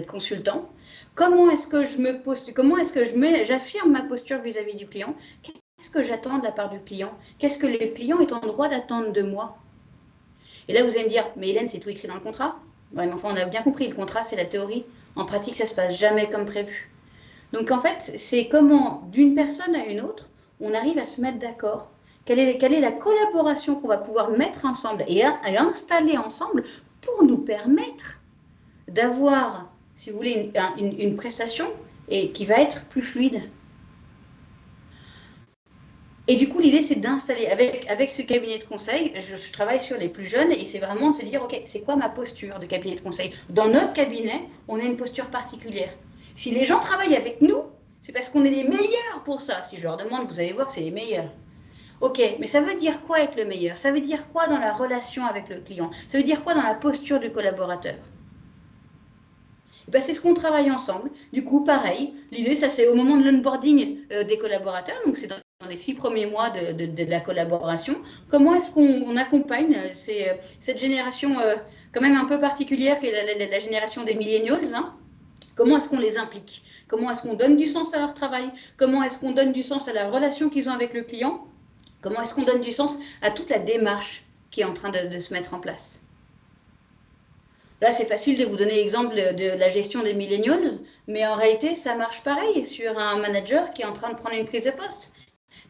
Speaker 2: consultant? Comment est-ce que je me poste, comment est-ce que j'affirme ma posture vis-à-vis du client? Qu'est-ce que j'attends de la part du client? Qu'est-ce que le client est en droit d'attendre de moi? Et là, vous allez me dire, mais Hélène, c'est tout écrit dans le contrat. Ouais, mais enfin, on a bien compris, le contrat, c'est la théorie. En pratique, ça se passe jamais comme prévu. Donc, en fait, c'est comment, d'une personne à une autre, on arrive à se mettre d'accord. Quelle est la collaboration qu'on va pouvoir mettre ensemble et installer ensemble pour nous permettre d'avoir, si vous voulez, une prestation et qui va être plus fluide. Et du coup, l'idée, c'est d'installer, avec ce cabinet de conseil, je travaille sur les plus jeunes et c'est vraiment de se dire, OK, c'est quoi ma posture de cabinet de conseil? Dans notre cabinet, on a une posture particulière. Si les gens travaillent avec nous, c'est parce qu'on est les meilleurs pour ça. Si je leur demande, vous allez voir que c'est les meilleurs. OK, mais ça veut dire quoi être le meilleur? Ça veut dire quoi dans la relation avec le client? Ça veut dire quoi dans la posture du collaborateur? Ben, c'est ce qu'on travaille ensemble. Du coup, pareil, l'idée, ça c'est au moment de l'onboarding des collaborateurs, donc c'est dans les 6 premiers mois de la collaboration. Comment est-ce qu'on accompagne cette génération quand même un peu particulière, qui est la génération des millennials, hein? Comment est-ce qu'on les implique? Comment est-ce qu'on donne du sens à leur travail? Comment est-ce qu'on donne du sens à la relation qu'ils ont avec le client? Comment est-ce qu'on donne du sens à toute la démarche qui est en train de se mettre en place? Là, c'est facile de vous donner l'exemple de la gestion des millennials, mais en réalité, ça marche pareil sur un manager qui est en train de prendre une prise de poste.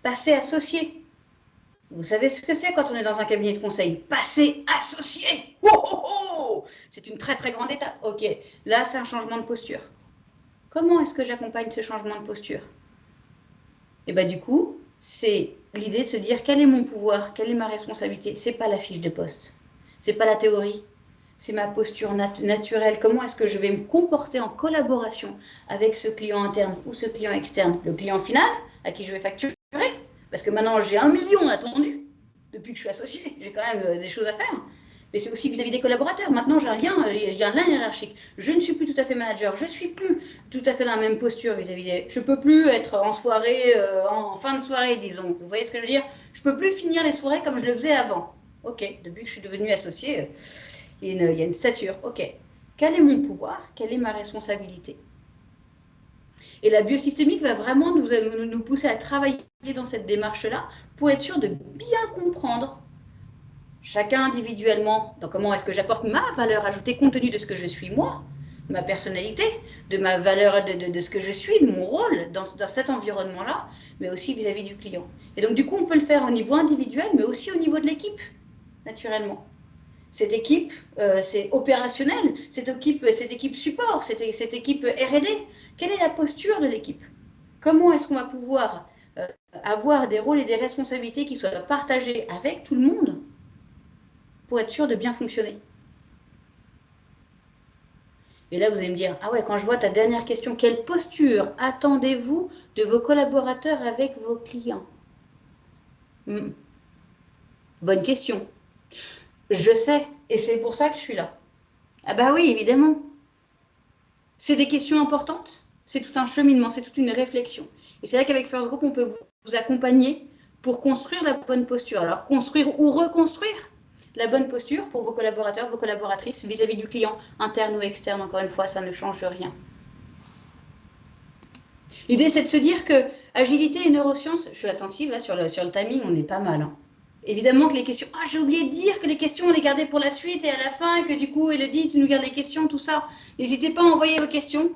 Speaker 2: Passer associé. Vous savez ce que c'est quand on est dans un cabinet de conseil? Passer associé. Oh, oh, oh, c'est une très très grande étape. Ok, là, c'est un changement de posture. Comment est-ce que j'accompagne ce changement de posture? Et bien du coup, c'est l'idée de se dire quel est mon pouvoir, quelle est ma responsabilité. C'est pas la fiche de poste, c'est pas la théorie, c'est ma posture naturelle. Comment est-ce que je vais me comporter en collaboration avec ce client interne ou ce client externe? Le client final, à qui je vais facturer, parce que maintenant j'ai 1 million attendu, depuis que je suis associée, j'ai quand même des choses à faire. Mais c'est aussi vis-à-vis des collaborateurs. Maintenant, j'ai un lien hiérarchique. Je ne suis plus tout à fait manager. Je ne suis plus tout à fait dans la même posture vis-à-vis des. Je ne peux plus être en soirée, en fin de soirée, disons. Vous voyez ce que je veux dire? Je ne peux plus finir les soirées comme je le faisais avant. Ok, depuis que je suis devenue associée, il y a une stature. Ok, quel est mon pouvoir? Quelle est ma responsabilité? Et la biosystémique va vraiment nous pousser à travailler dans cette démarche-là pour être sûr de bien comprendre chacun individuellement, donc comment est-ce que j'apporte ma valeur ajoutée compte tenu de ce que je suis moi, de ma personnalité, de ma valeur, de ce que je suis, de mon rôle dans cet environnement-là, mais aussi vis-à-vis du client. Et donc du coup, on peut le faire au niveau individuel, mais aussi au niveau de l'équipe, naturellement. Cette équipe, c'est opérationnel, cette équipe support, cette équipe R&D. Quelle est la posture de l'équipe? Comment est-ce qu'on va pouvoir avoir des rôles et des responsabilités qui soient partagés avec tout le monde pour être sûr de bien fonctionner? Et là, vous allez me dire, ah ouais, quand je vois ta dernière question, quelle posture attendez-vous de vos collaborateurs avec vos clients? Hmm, bonne question. Je sais, et c'est pour ça que je suis là. Ah bah oui, évidemment. C'est des questions importantes, c'est tout un cheminement, c'est toute une réflexion. Et c'est là qu'avec First Group, on peut vous accompagner pour construire la bonne posture. Alors, construire ou reconstruire, la bonne posture pour vos collaborateurs, vos collaboratrices vis-à-vis du client, interne ou externe, encore une fois, ça ne change rien. L'idée, c'est de se dire que agilité et neurosciences, je suis attentive là, sur le timing, on est pas mal. Hein. Évidemment que les questions, ah j'ai oublié de dire que les questions on les gardait pour la suite et à la fin, et que du coup Elodie, tu nous gardes les questions, tout ça. N'hésitez pas à envoyer vos questions,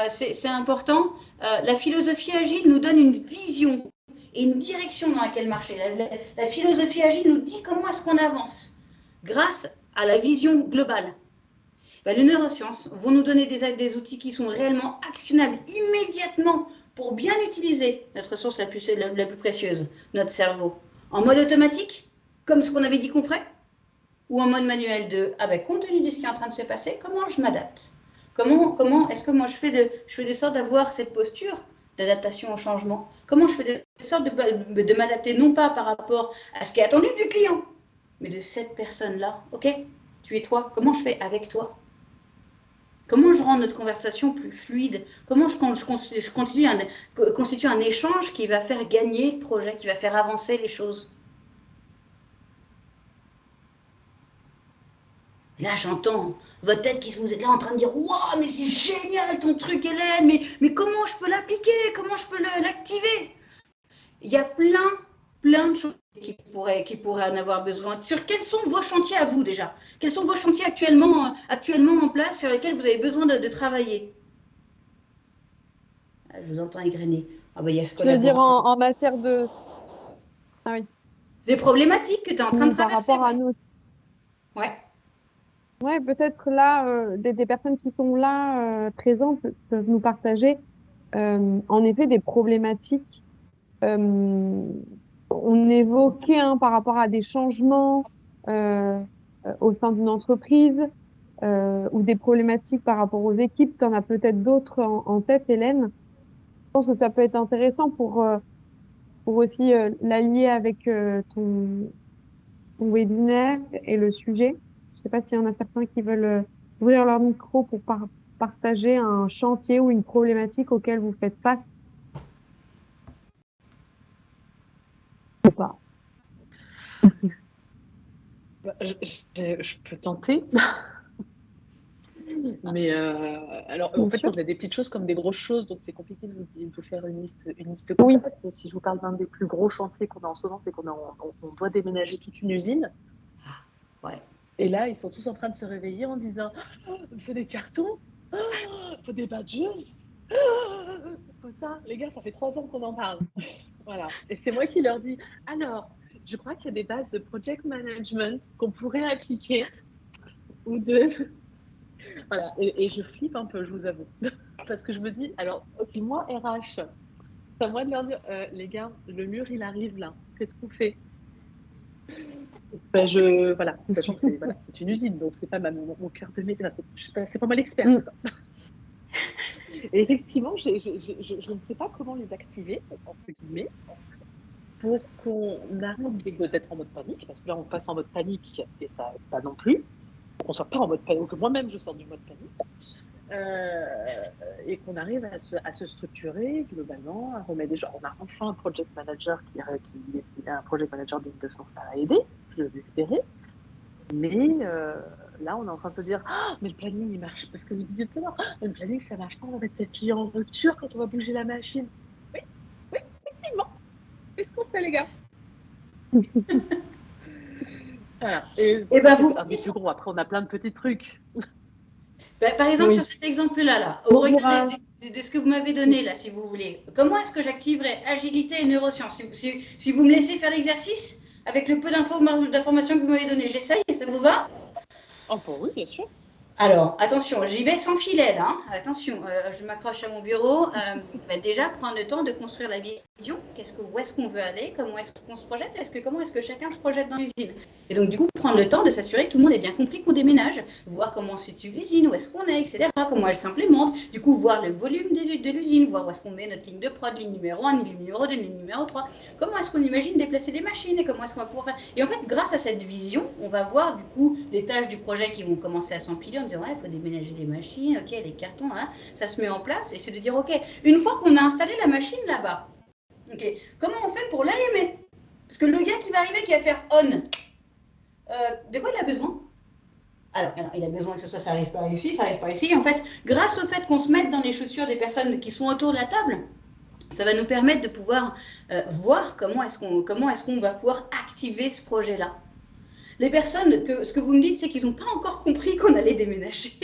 Speaker 2: c'est important. La philosophie agile nous donne une vision et une direction dans laquelle marcher. La philosophie agile nous dit comment est-ce qu'on avance grâce à la vision globale. Ben, les neurosciences vont nous donner des outils qui sont réellement actionnables immédiatement pour bien utiliser notre ressource la plus précieuse, notre cerveau. En mode automatique, comme ce qu'on avait dit qu'on ferait, ou en mode manuel de ah ben, compte tenu de ce qui est en train de se passer, comment je m'adapte. Comment est-ce que moi je fais de sorte d'avoir cette posture d'adaptation au changement. Comment je fais de sorte de m'adapter non pas par rapport à ce qui est attendu du client, mais de cette personne-là. Ok, tu es toi. Comment je fais avec toi? Comment je rends notre conversation plus fluide? Comment je constitue un échange qui va faire gagner le projet, qui va faire avancer les choses? Là, j'entends votre tête qui vous êtes là en train de dire waouh, mais c'est génial ton truc, Hélène, mais comment je peux l'appliquer? Comment je peux l'activer? Il y a plein de choses qui pourraient en avoir besoin. Sur quels sont vos chantiers à vous déjà? Quels sont vos chantiers actuellement en place sur lesquels vous avez besoin de travailler? Je vous entends égrener. Ah bah il y a ce
Speaker 1: Tu veux dire
Speaker 2: collaborateur.
Speaker 1: en matière de... Ah oui,
Speaker 2: Des problématiques que tu es en train de
Speaker 1: ou par
Speaker 2: traverser,
Speaker 1: rapport à
Speaker 2: ouais.
Speaker 1: nous.
Speaker 2: Ouais.
Speaker 1: Ouais, peut-être là, des personnes qui sont là, présentes, peuvent nous partager, en effet, des problématiques. Euh, on évoquait par rapport à des changements euh, au sein d'une entreprise ou des problématiques par rapport aux équipes. Tu en as peut-être d'autres en tête, Hélène. Je pense que ça peut être intéressant pour aussi l'allier avec ton webinaire et le sujet. Je sais pas s'il y en a certains qui veulent ouvrir leur micro pour partager un chantier ou une problématique auquel vous faites face ou pas.
Speaker 3: Bah, je peux tenter, mais alors en
Speaker 1: Bien
Speaker 3: fait
Speaker 1: sûr.
Speaker 3: on a des petites choses comme des grosses choses, donc c'est compliqué de vous faire une liste
Speaker 1: Oui,
Speaker 3: complète. Mais si je vous parle d'un des plus gros chantiers qu'on a en ce moment, c'est on doit déménager toute une usine.
Speaker 2: Ouais.
Speaker 3: Et là, ils sont tous en train de se réveiller en disant oh, il faut des cartons, oh, il faut des badges, oh, il faut ça. Les gars, ça fait 3 ans qu'on en parle. Voilà. Et c'est moi qui leur dis alors, je crois qu'il y a des bases de project management qu'on pourrait appliquer ou de voilà, et je flippe un peu, je vous avoue. Parce que je me dis, alors, si moi, RH, c'est à moi de leur dire, les gars, le mur, il arrive là, qu'est-ce qu'on fait? Ben, voilà, sachant que c'est une usine, donc c'est pas mon cœur de métier, c'est pas moi l'experte,
Speaker 1: mm,
Speaker 3: quoi. Et effectivement, je ne sais pas comment les activer, entre guillemets, pour qu'on arrête d'être en mode panique, parce que là, on passe en mode panique et ça aide pas non plus, pour qu'on soit pas en mode panique, que moi-même, je sorte du mode panique. Et qu'on arrive à se structurer globalement, à remettre des gens. On a enfin un project manager qui est un project manager digne de son, ça a aidé, je l'espérais. Mais là, on est en train de se dire, ah, mais le planning, il marche. Parce que vous disiez tout à l'heure, ah, le planning, ça marche pas, on va mettre tel client en rupture quand on va bouger la machine. Oui, oui, effectivement. C'est ce qu'on fait, les gars. Voilà. Et
Speaker 2: Et
Speaker 3: ça,
Speaker 2: ben
Speaker 3: c'est
Speaker 2: vous
Speaker 3: un des
Speaker 2: voyez
Speaker 3: plus
Speaker 2: ça.
Speaker 3: gros. Après, on a plein de petits trucs.
Speaker 2: Ben, par exemple, sur
Speaker 1: oui.
Speaker 2: cet exemple-là, là, au
Speaker 1: Bon
Speaker 2: regard
Speaker 1: courage.
Speaker 2: de ce que vous m'avez donné, là, si vous voulez, comment est-ce que j'activerai agilité et neurosciences? Si vous me laissez faire l'exercice, avec le peu d'informations que vous m'avez donné, j'essaye, ça vous va?
Speaker 3: Oh, bah oui, bien sûr.
Speaker 2: Alors, attention, j'y vais sans filet là. Hein. Attention, je m'accroche à mon bureau. Bah, déjà, prendre le temps de construire la vision. Où est-ce qu'on veut aller? Comment est-ce qu'on se projette? Comment est-ce que chacun se projette dans l'usine? Et donc, du coup, prendre le temps de s'assurer que tout le monde ait bien compris qu'on déménage, voir comment se situe l'usine, où est-ce qu'on est, etc. Comment elle s'implémente. Du coup, voir le volume de l'usine, voir où est-ce qu'on met notre ligne de prod, ligne numéro 1, ligne numéro 2, ligne numéro 3. Comment est-ce qu'on imagine déplacer les machines et comment est-ce qu'on va pouvoir faire. Et en fait, grâce à cette vision, on va voir du coup les tâches du projet qui vont commencer à s'empiler en disant ouais, il faut déménager les machines, ok, les cartons, hein, ça se met en place et c'est de dire ok, une fois qu'on a installé la machine là-bas, ok, comment on fait pour l'allumer? Parce que le gars qui va arriver, qui va faire on, De quoi il a besoin? Alors, il a besoin que ça arrive par ici, ça arrive par ici. En fait, grâce au fait qu'on se mette dans les chaussures des personnes qui sont autour de la table, ça va nous permettre de pouvoir voir comment est-ce qu'on va pouvoir activer ce projet-là. Les personnes, ce que vous me dites, c'est qu'ils n'ont pas encore compris qu'on allait déménager.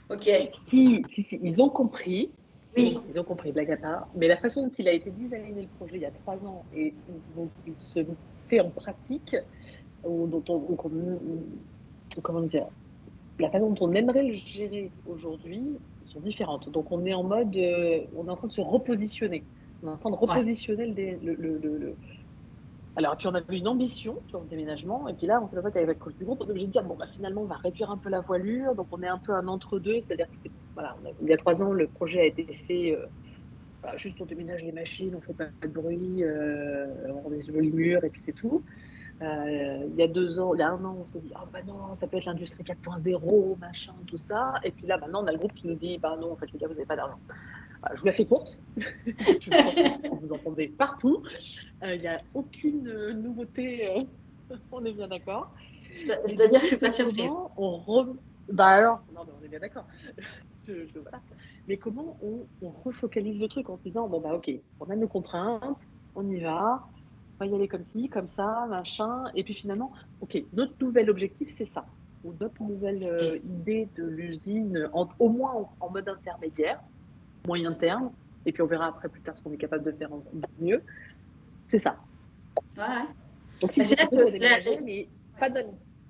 Speaker 2: Ok.
Speaker 3: Si, ils ont compris.
Speaker 2: Oui.
Speaker 3: Ils ont compris, blague à part. Mais la façon dont il a été designé le projet il y a 3 ans et dont il se fait en pratique, ou dont comment dire, la façon dont on aimerait le gérer aujourd'hui sont différentes. Donc on est en mode, on est en train de se repositionner. On est en train de
Speaker 2: Ouais.
Speaker 3: repositionner Alors, et puis on avait une ambition sur le déménagement, et puis là, on s'est aperçu qu'avec le Covid, on est obligé de dire, bon, bah, finalement, on va réduire un peu la voilure, donc on est un peu un entre-deux, c'est-à-dire que voilà, il y a 3 ans, le projet a été fait, bah, juste on déménage les machines, on fait pas de bruit, on met des jolis murs, et puis c'est tout. Il y a 2 ans, il y a 1 an, on s'est dit, oh bah non, ça peut être l'industrie 4.0, machin, tout ça, et puis là, maintenant, on a le groupe qui nous dit, bah non, en fait, les gars, vous n'avez pas d'argent. Voilà, je vous la fais courte, je pense que vous entendez partout. Il n'y a aucune nouveauté, on est bien d'accord. Et du
Speaker 2: C'est-à-dire que
Speaker 3: coup,
Speaker 2: je suis
Speaker 3: c'est
Speaker 2: pas surprise.
Speaker 3: comment Bah alors, non, mais on est bien d'accord. Voilà. Mais comment on refocalise le truc en se disant, bon, bah ok, on a nos contraintes, on y va, on va y aller comme ci, comme ça, machin. Et puis finalement, ok, notre nouvel objectif, c'est ça. Ou notre nouvelle
Speaker 2: Ok.
Speaker 3: idée de l'usine, au moins en mode intermédiaire, moyen terme, et puis on verra après plus tard ce qu'on est capable de faire de mieux, c'est ça.
Speaker 2: Ouais, ouais.
Speaker 3: Donc, si
Speaker 2: Mais
Speaker 3: vous
Speaker 2: c'est là
Speaker 3: recrutez
Speaker 2: que
Speaker 3: pour déménager, mais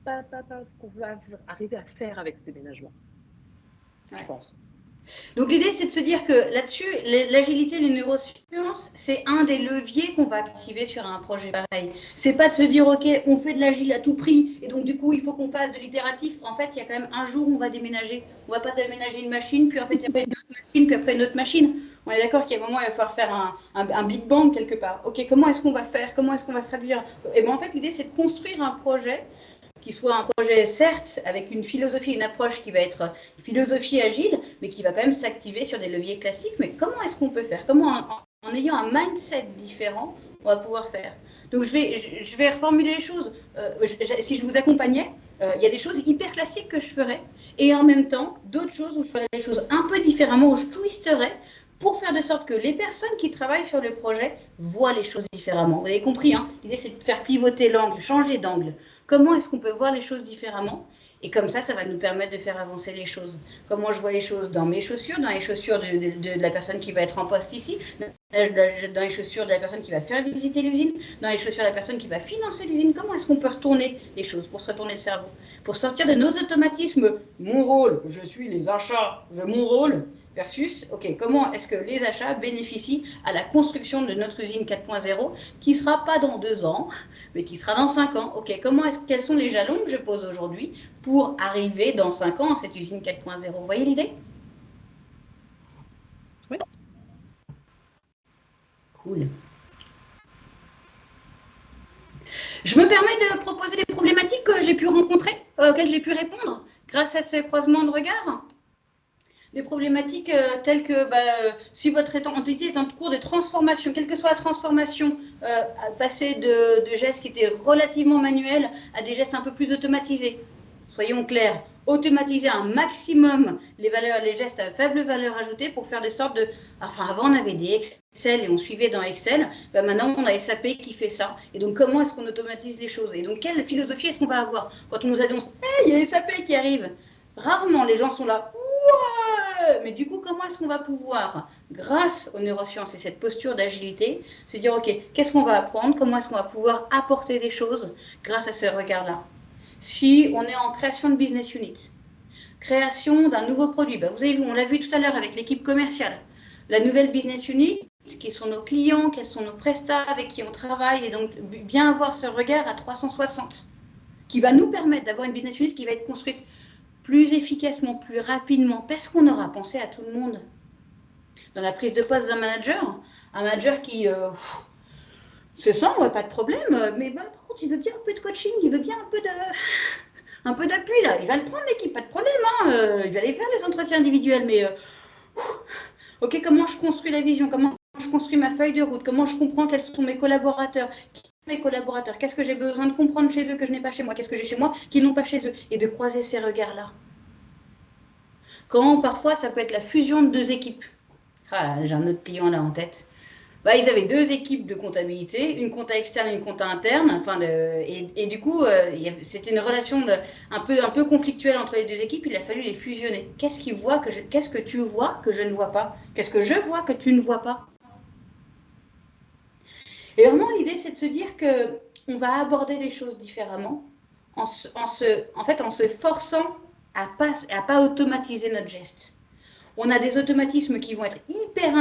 Speaker 3: pas ce qu'on veut arriver à faire avec ce déménagement, je
Speaker 2: ouais.
Speaker 3: pense.
Speaker 2: Donc l'idée, c'est de se dire que là-dessus, l'agilité, les neurosciences, c'est un des leviers qu'on va activer sur un projet pareil. C'est pas de se dire, ok, on fait de l'agile à tout prix, et donc du coup, il faut qu'on fasse de l'itératif. En fait, il y a quand même un jour où on va déménager. On va pas déménager une machine, puis en fait, après une autre machine, puis après une autre machine. On est d'accord qu'il y a un moment, il va falloir faire un Big Bang quelque part. Ok, comment est-ce qu'on va faire? Comment est-ce qu'on va se traduire? Et bien en fait, l'idée, c'est de construire un projet qui soit un projet, certes, avec une philosophie, une approche qui va être une philosophie agile, mais qui va quand même s'activer sur des leviers classiques. Mais comment est-ce qu'on peut faire? Comment, en ayant un mindset différent, on va pouvoir faire? Donc, je vais reformuler les choses. Si je vous accompagnais, il y a des choses hyper classiques que je ferais, et en même temps, d'autres choses où je ferais des choses un peu différemment, où je twisterais, pour faire de sorte que les personnes qui travaillent sur le projet voient les choses différemment. Vous avez compris, hein? L'idée, c'est de faire pivoter l'angle, changer d'angle. Comment est-ce qu'on peut voir les choses différemment? Et comme ça va nous permettre de faire avancer les choses. Comment je vois les choses dans mes chaussures, dans les chaussures de la personne qui va être en poste ici, dans les chaussures de la personne qui va faire visiter l'usine, dans les chaussures de la personne qui va financer l'usine. Comment est-ce qu'on peut retourner les choses pour se retourner le cerveau? Pour sortir de nos automatismes, mon rôle, je suis les achats, mon rôle, versus, ok, comment est-ce que les achats bénéficient à la construction de notre usine 4.0 qui ne sera pas dans 2 ans, mais qui sera dans 5 ans. Ok, quels sont les jalons que je pose aujourd'hui pour arriver dans 5 ans à cette usine 4.0? Vous voyez l'idée?
Speaker 3: Oui.
Speaker 2: Cool. Je me permets de proposer des problématiques que j'ai pu rencontrer, auxquelles j'ai pu répondre grâce à ce croisement de regards. Des problématiques telles que si votre entité est en cours de transformation, quelle que soit la transformation, passer de gestes qui étaient relativement manuels à des gestes un peu plus automatisés. Soyons clairs, automatiser un maximum les gestes à faible valeur ajoutée pour faire de sorte de... Enfin, avant, on avait des Excel et on suivait dans Excel. Maintenant, on a SAP qui fait ça. Et donc, comment est-ce qu'on automatise les choses? Et donc, quelle philosophie est-ce qu'on va avoir quand on nous annonce « Hey, il y a SAP qui arrive !» Rarement, les gens sont là « Ouais !» Mais du coup, comment est-ce qu'on va pouvoir, grâce aux neurosciences et cette posture d'agilité, se dire « Ok, qu'est-ce qu'on va apprendre? Comment est-ce qu'on va pouvoir apporter des choses grâce à ce regard-là ?» Si on est en création de business unit, création d'un nouveau produit, vous avez vu, on l'a vu tout à l'heure avec l'équipe commerciale, la nouvelle business unit, qui sont nos clients, quels sont nos prestats avec qui on travaille, et donc bien avoir ce regard à 360 qui va nous permettre d'avoir une business unit qui va être construite plus efficacement, plus rapidement, parce qu'on aura pensé à tout le monde. Dans la prise de poste d'un manager, un manager qui c'est ça, ouais, pas de problème, mais par contre, il veut bien un peu de coaching, il veut bien un peu d'appui là. Il va le prendre l'équipe, pas de problème, hein, il va aller faire les entretiens individuels, mais ok, comment je construis la vision, comment je construis ma feuille de route, comment je comprends quels sont mes collaborateurs, mes collaborateurs? Qu'est-ce que j'ai besoin de comprendre chez eux que je n'ai pas chez moi? Qu'est-ce que j'ai chez moi qu'ils n'ont pas chez eux? Et de croiser ces regards-là. Quand parfois, ça peut être la fusion de deux équipes. Ah là, j'ai un autre client là en tête. Bah, ils avaient deux équipes de comptabilité, une compta externe et une compta interne. Et du coup, c'était une relation un peu conflictuelle entre les deux équipes. Il a fallu les fusionner. Qu'est-ce que tu vois que je ne vois pas? Qu'est-ce que je vois que tu ne vois pas? Et vraiment, l'idée, c'est de se dire que on va aborder les choses différemment en se forçant à pas automatiser notre geste. On a des automatismes qui vont être hyper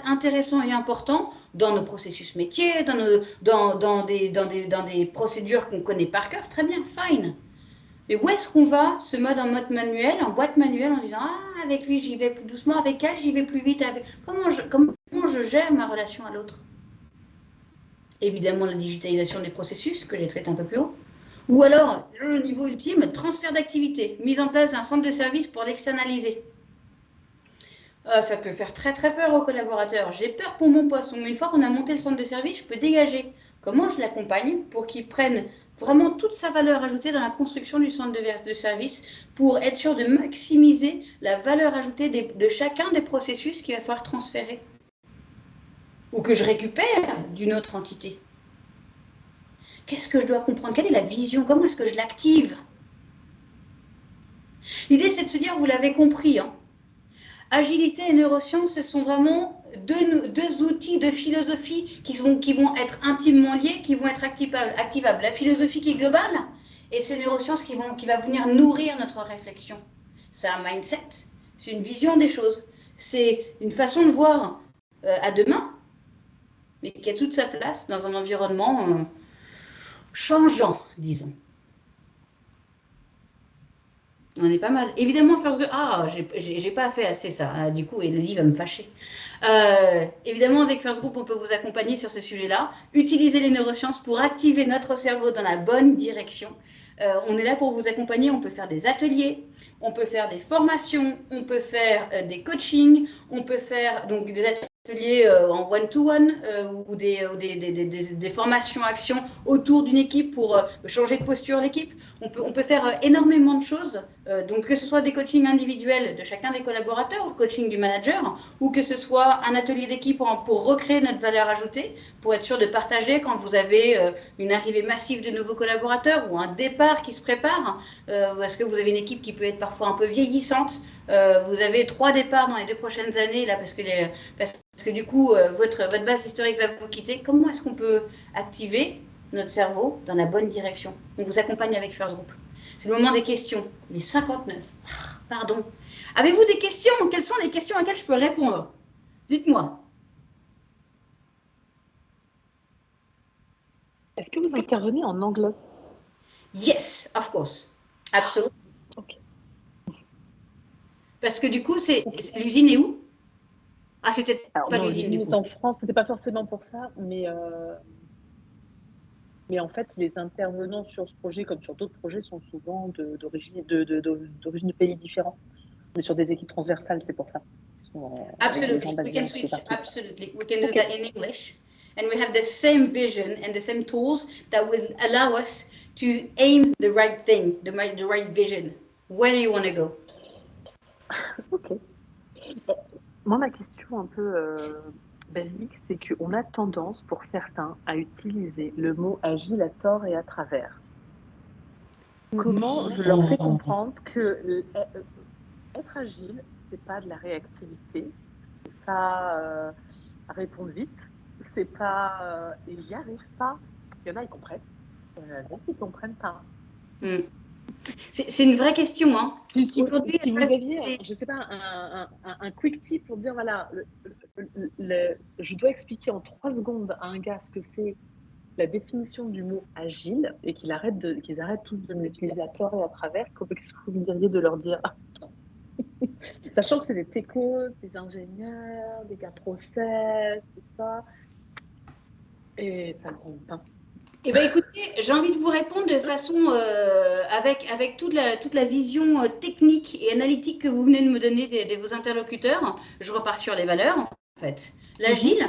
Speaker 2: intéressants et importants dans nos processus métiers, dans des procédures qu'on connaît par cœur, très bien, fine. Mais où est-ce qu'on va se mettre en mode manuel, en boîte manuelle, en disant ah, avec lui j'y vais plus doucement, avec elle j'y vais plus vite, comment je gère ma relation à l'autre? Évidemment, la digitalisation des processus, que j'ai traité un peu plus haut. Ou alors, le niveau ultime, transfert d'activité, mise en place d'un centre de service pour l'externaliser. Ça peut faire très très peur aux collaborateurs. J'ai peur pour mon poisson, mais une fois qu'on a monté le centre de service, je peux dégager. Comment je l'accompagne pour qu'il prenne vraiment toute sa valeur ajoutée dans la construction du centre de service pour être sûr de maximiser la valeur ajoutée de chacun des processus qu'il va falloir transférer ou que je récupère d'une autre entité. Qu'est-ce que je dois comprendre? Quelle est la vision? Comment est-ce que je l'active? L'idée, c'est de se dire, vous l'avez compris, hein, agilité et neurosciences, ce sont vraiment deux outils de philosophie qui vont être intimement liés, qui vont être activables. La philosophie qui est globale et ces neurosciences qui va venir nourrir notre réflexion. C'est un mindset, c'est une vision des choses, c'est une façon de voir à demain, mais qui a toute sa place dans un environnement changeant, disons. On est pas mal. Évidemment, First Group. Ah, j'ai pas fait assez ça. Ah, du coup, et le livre va me fâcher. Évidemment, avec First Group, on peut vous accompagner sur ces sujets-là. Utiliser les neurosciences pour activer notre cerveau dans la bonne direction. On est là pour vous accompagner. On peut faire des ateliers, on peut faire des formations, on peut faire des coachings, on peut faire donc des ateliers en one-to-one ou des formations actions autour d'une équipe pour changer de posture l'équipe. On peut faire énormément de choses, donc que ce soit des coachings individuels de chacun des collaborateurs, ou coaching du manager, ou que ce soit un atelier d'équipe pour recréer notre valeur ajoutée, pour être sûr de partager quand vous avez une arrivée massive de nouveaux collaborateurs ou un départ qui se prépare, parce que vous avez une équipe qui peut être parfois un peu vieillissante. Vous avez 3 départs dans les 2 prochaines années, là, parce que du coup, votre base historique va vous quitter. Comment est-ce qu'on peut activer notre cerveau dans la bonne direction? On vous accompagne avec First Group. C'est le moment des questions. Il est 59. Pardon. Avez-vous des questions? Quelles sont les questions auxquelles je peux répondre? Dites-moi.
Speaker 3: Est-ce que vous intervenez en anglais?
Speaker 2: Yes, of course. Absolument.
Speaker 3: Ok.
Speaker 2: Parce que du coup,
Speaker 3: Ok.
Speaker 2: l'usine est où? Ah, c'est peut-être
Speaker 3: Alors
Speaker 2: pas
Speaker 3: non,
Speaker 2: l'usine du
Speaker 3: l'usine est
Speaker 2: coup.
Speaker 3: en France, c'était pas forcément pour ça, mais en fait, les intervenants sur ce projet, comme sur d'autres projets, sont souvent d'origine de pays différents. On est sur des équipes transversales, c'est pour ça. Ils sont avec des gens
Speaker 2: Absolutely. We
Speaker 3: basés
Speaker 2: can
Speaker 3: un petit peu
Speaker 2: switch.
Speaker 3: partout.
Speaker 2: Absolutely. We can do
Speaker 3: Ok.
Speaker 2: that in English. And we have the same vision and the same tools that will allow us to aim the right thing, the right vision. Where do you want to go?
Speaker 3: Ok. Moi, ma question un peu basique, c'est qu'on a tendance, pour certains, à utiliser le mot agile à tort et à travers. Comment je leur fais comprendre que être agile, c'est pas de la réactivité, c'est pas répondre vite, c'est pas et j'y arrive pas. Il y en a, ils comprennent. Il y en a d'autres qui comprennent pas.
Speaker 2: Hmm. C'est une vraie question, hein. Aujourd'hui,
Speaker 3: Si vous aviez,
Speaker 2: c'est-
Speaker 3: je sais pas, un quick tip pour dire voilà, je dois expliquer en 3 secondes à un gars ce que c'est la définition du mot agile et qu'ils arrêtent tous de l'utiliser à tort et à travers, qu'est-ce que vous me diriez de leur dire? Sachant que c'est des techos, des ingénieurs, des gars process, tout ça, et ça ne compte pas.
Speaker 2: Eh bien, écoutez, j'ai envie de vous répondre de façon avec toute la vision technique et analytique que vous venez de me donner de vos interlocuteurs. Je repars sur les valeurs, en fait.
Speaker 3: Mhm.
Speaker 2: L'agile,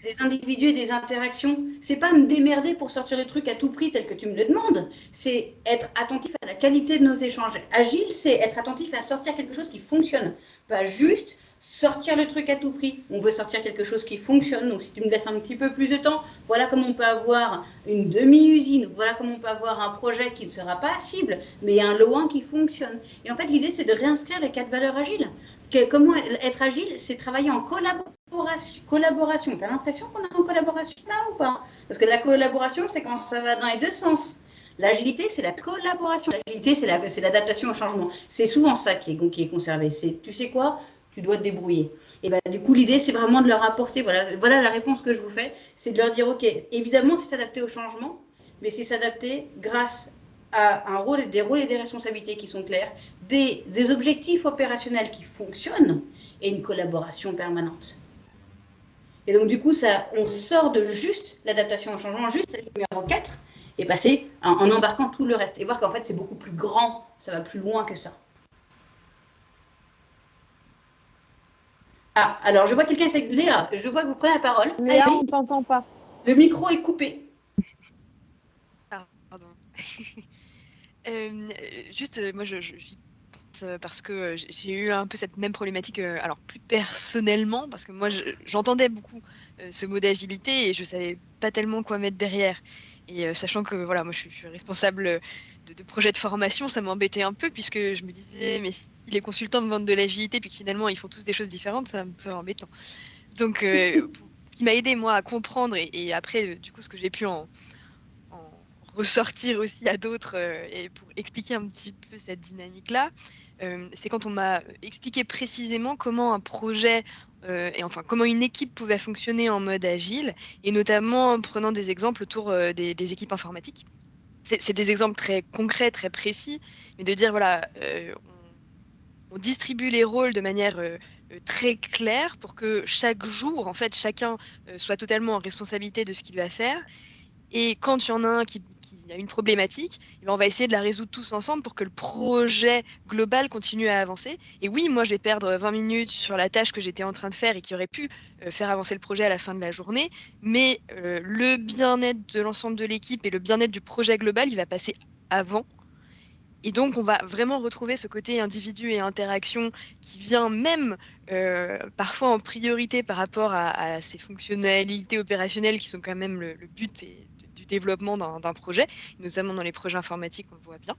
Speaker 2: des individus et des interactions. C'est pas me démerder pour sortir les trucs à tout prix tel que tu me le demandes. C'est être attentif à la qualité de nos échanges. Agile, c'est être attentif à sortir quelque chose qui fonctionne. Pas juste sortir le truc à tout prix. On veut sortir quelque chose qui fonctionne. Donc si tu me laisses un petit peu plus de temps, voilà comment on peut avoir une demi-usine. Voilà comment on peut avoir un projet qui ne sera pas cible, mais un loin qui fonctionne. Et en fait, l'idée, c'est de réinscrire les 4 valeurs agiles. Comment être agile, c'est travailler en collaboration. T'as l'impression qu'on est en collaboration là ou pas? Parce que la collaboration, c'est quand ça va dans les deux sens. L'agilité, c'est la collaboration. L'agilité, c'est l'adaptation au changement. C'est souvent ça qui est conservé. C'est, tu sais quoi? Tu dois te débrouiller. Et ben, du coup, l'idée, c'est vraiment de leur apporter, voilà la réponse que je vous fais, c'est de leur dire, ok, évidemment, c'est s'adapter au changement, mais c'est s'adapter grâce à des rôles et des responsabilités qui sont clairs, des objectifs opérationnels qui fonctionnent et une collaboration permanente. Et donc, du coup, ça, on sort de juste l'adaptation au changement, juste la numéro 4, et passer en embarquant tout le reste. Et voir qu'en fait, c'est beaucoup plus grand, ça va plus loin que ça. Ah, alors je vois quelqu'un essayer de... Léa, je vois que vous prenez la parole.
Speaker 1: Léa,
Speaker 2: Allez-y,
Speaker 1: on t'entend pas.
Speaker 2: le micro est coupé.
Speaker 4: Pardon. Juste, moi, j'y pense parce que j'ai eu un peu cette même problématique, alors plus personnellement, parce que moi, j'entendais beaucoup ce mot d'agilité et je savais pas tellement quoi mettre derrière. Et sachant que voilà, moi, je suis responsable de projets de formation, ça m'embêtait un peu puisque je me disais, mais si les consultants me vendent de l'agilité puis que finalement ils font tous des choses différentes, c'est un peu embêtant. Donc, ce qui m'a aidé moi à comprendre et après, du coup, ce que j'ai pu en ressortir aussi à d'autres et pour expliquer un petit peu cette dynamique-là, c'est quand on m'a expliqué précisément comment un projet et enfin comment une équipe pouvait fonctionner en mode agile et notamment en prenant des exemples autour des équipes informatiques. C'est des exemples très concrets, très précis, mais de dire voilà, on distribue les rôles de manière très claire pour que chaque jour, en fait, chacun soit totalement en responsabilité de ce qu'il va faire et quand il y en a un qui a une problématique, eh ben, on va essayer de la résoudre tous ensemble pour que le projet global continue à avancer. Et oui, moi, je vais perdre 20 minutes sur la tâche que j'étais en train de faire et qui aurait pu faire avancer le projet à la fin de la journée, mais le bien-être de l'ensemble de l'équipe et le bien-être du projet global, il va passer avant. Et donc, on va vraiment retrouver ce côté individu et interaction qui vient même parfois en priorité par rapport à ces fonctionnalités opérationnelles qui sont quand même le but du développement d'un projet, notamment dans les projets informatiques, on le voit bien.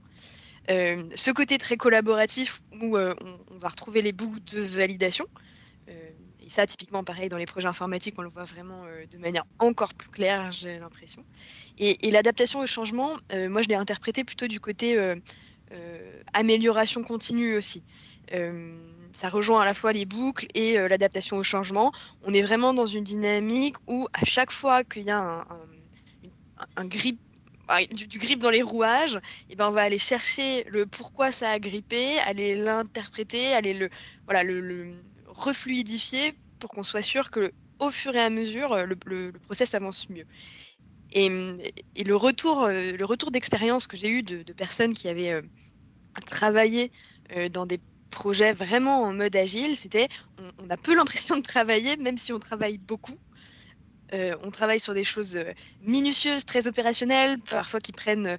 Speaker 4: Ce côté très collaboratif où on va retrouver les boucles de validation. Et ça, typiquement, pareil, dans les projets informatiques, on le voit vraiment de manière encore plus claire, j'ai l'impression. Et l'adaptation au changement, moi, je l'ai interprété plutôt du côté amélioration continue aussi. Ça rejoint à la fois les boucles et l'adaptation au changement. On est vraiment dans une dynamique où à chaque fois qu'il y a un grip, du grip dans les rouages, et ben on va aller chercher le pourquoi ça a grippé, aller l'interpréter, aller voilà, le refluidifier pour qu'on soit sûr que au fur et à mesure, le process avance mieux. Et, et le retour d'expérience que j'ai eu de personnes qui avaient travailler dans des projets vraiment en mode agile, c'était on a peu l'impression de travailler, même si on travaille beaucoup. On travaille sur des choses minutieuses, très opérationnelles, parfois qui prennent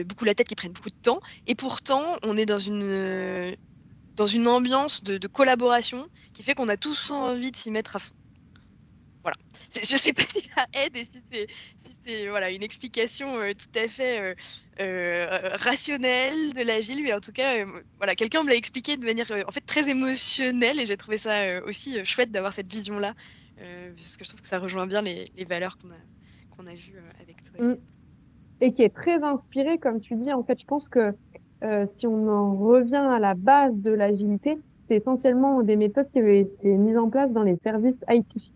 Speaker 4: beaucoup la tête, qui prennent beaucoup de temps. Et pourtant, on est dans une ambiance de collaboration qui fait qu'on a tous envie de s'y mettre à fond. Voilà. Je ne sais pas si ça aide et si c'est voilà, une explication tout à fait rationnelle de l'agile, mais en tout cas, voilà, quelqu'un me l'a expliqué de manière en fait très émotionnelle et j'ai trouvé ça aussi chouette d'avoir cette vision-là, parce que je trouve que ça rejoint bien les valeurs qu'on a vues avec toi.
Speaker 1: Mm. Et qui est très inspiré, comme tu dis. En fait, je pense que si on en revient à la base de l'agilité, c'est essentiellement des méthodes qui avaient été mises en place dans les services IT.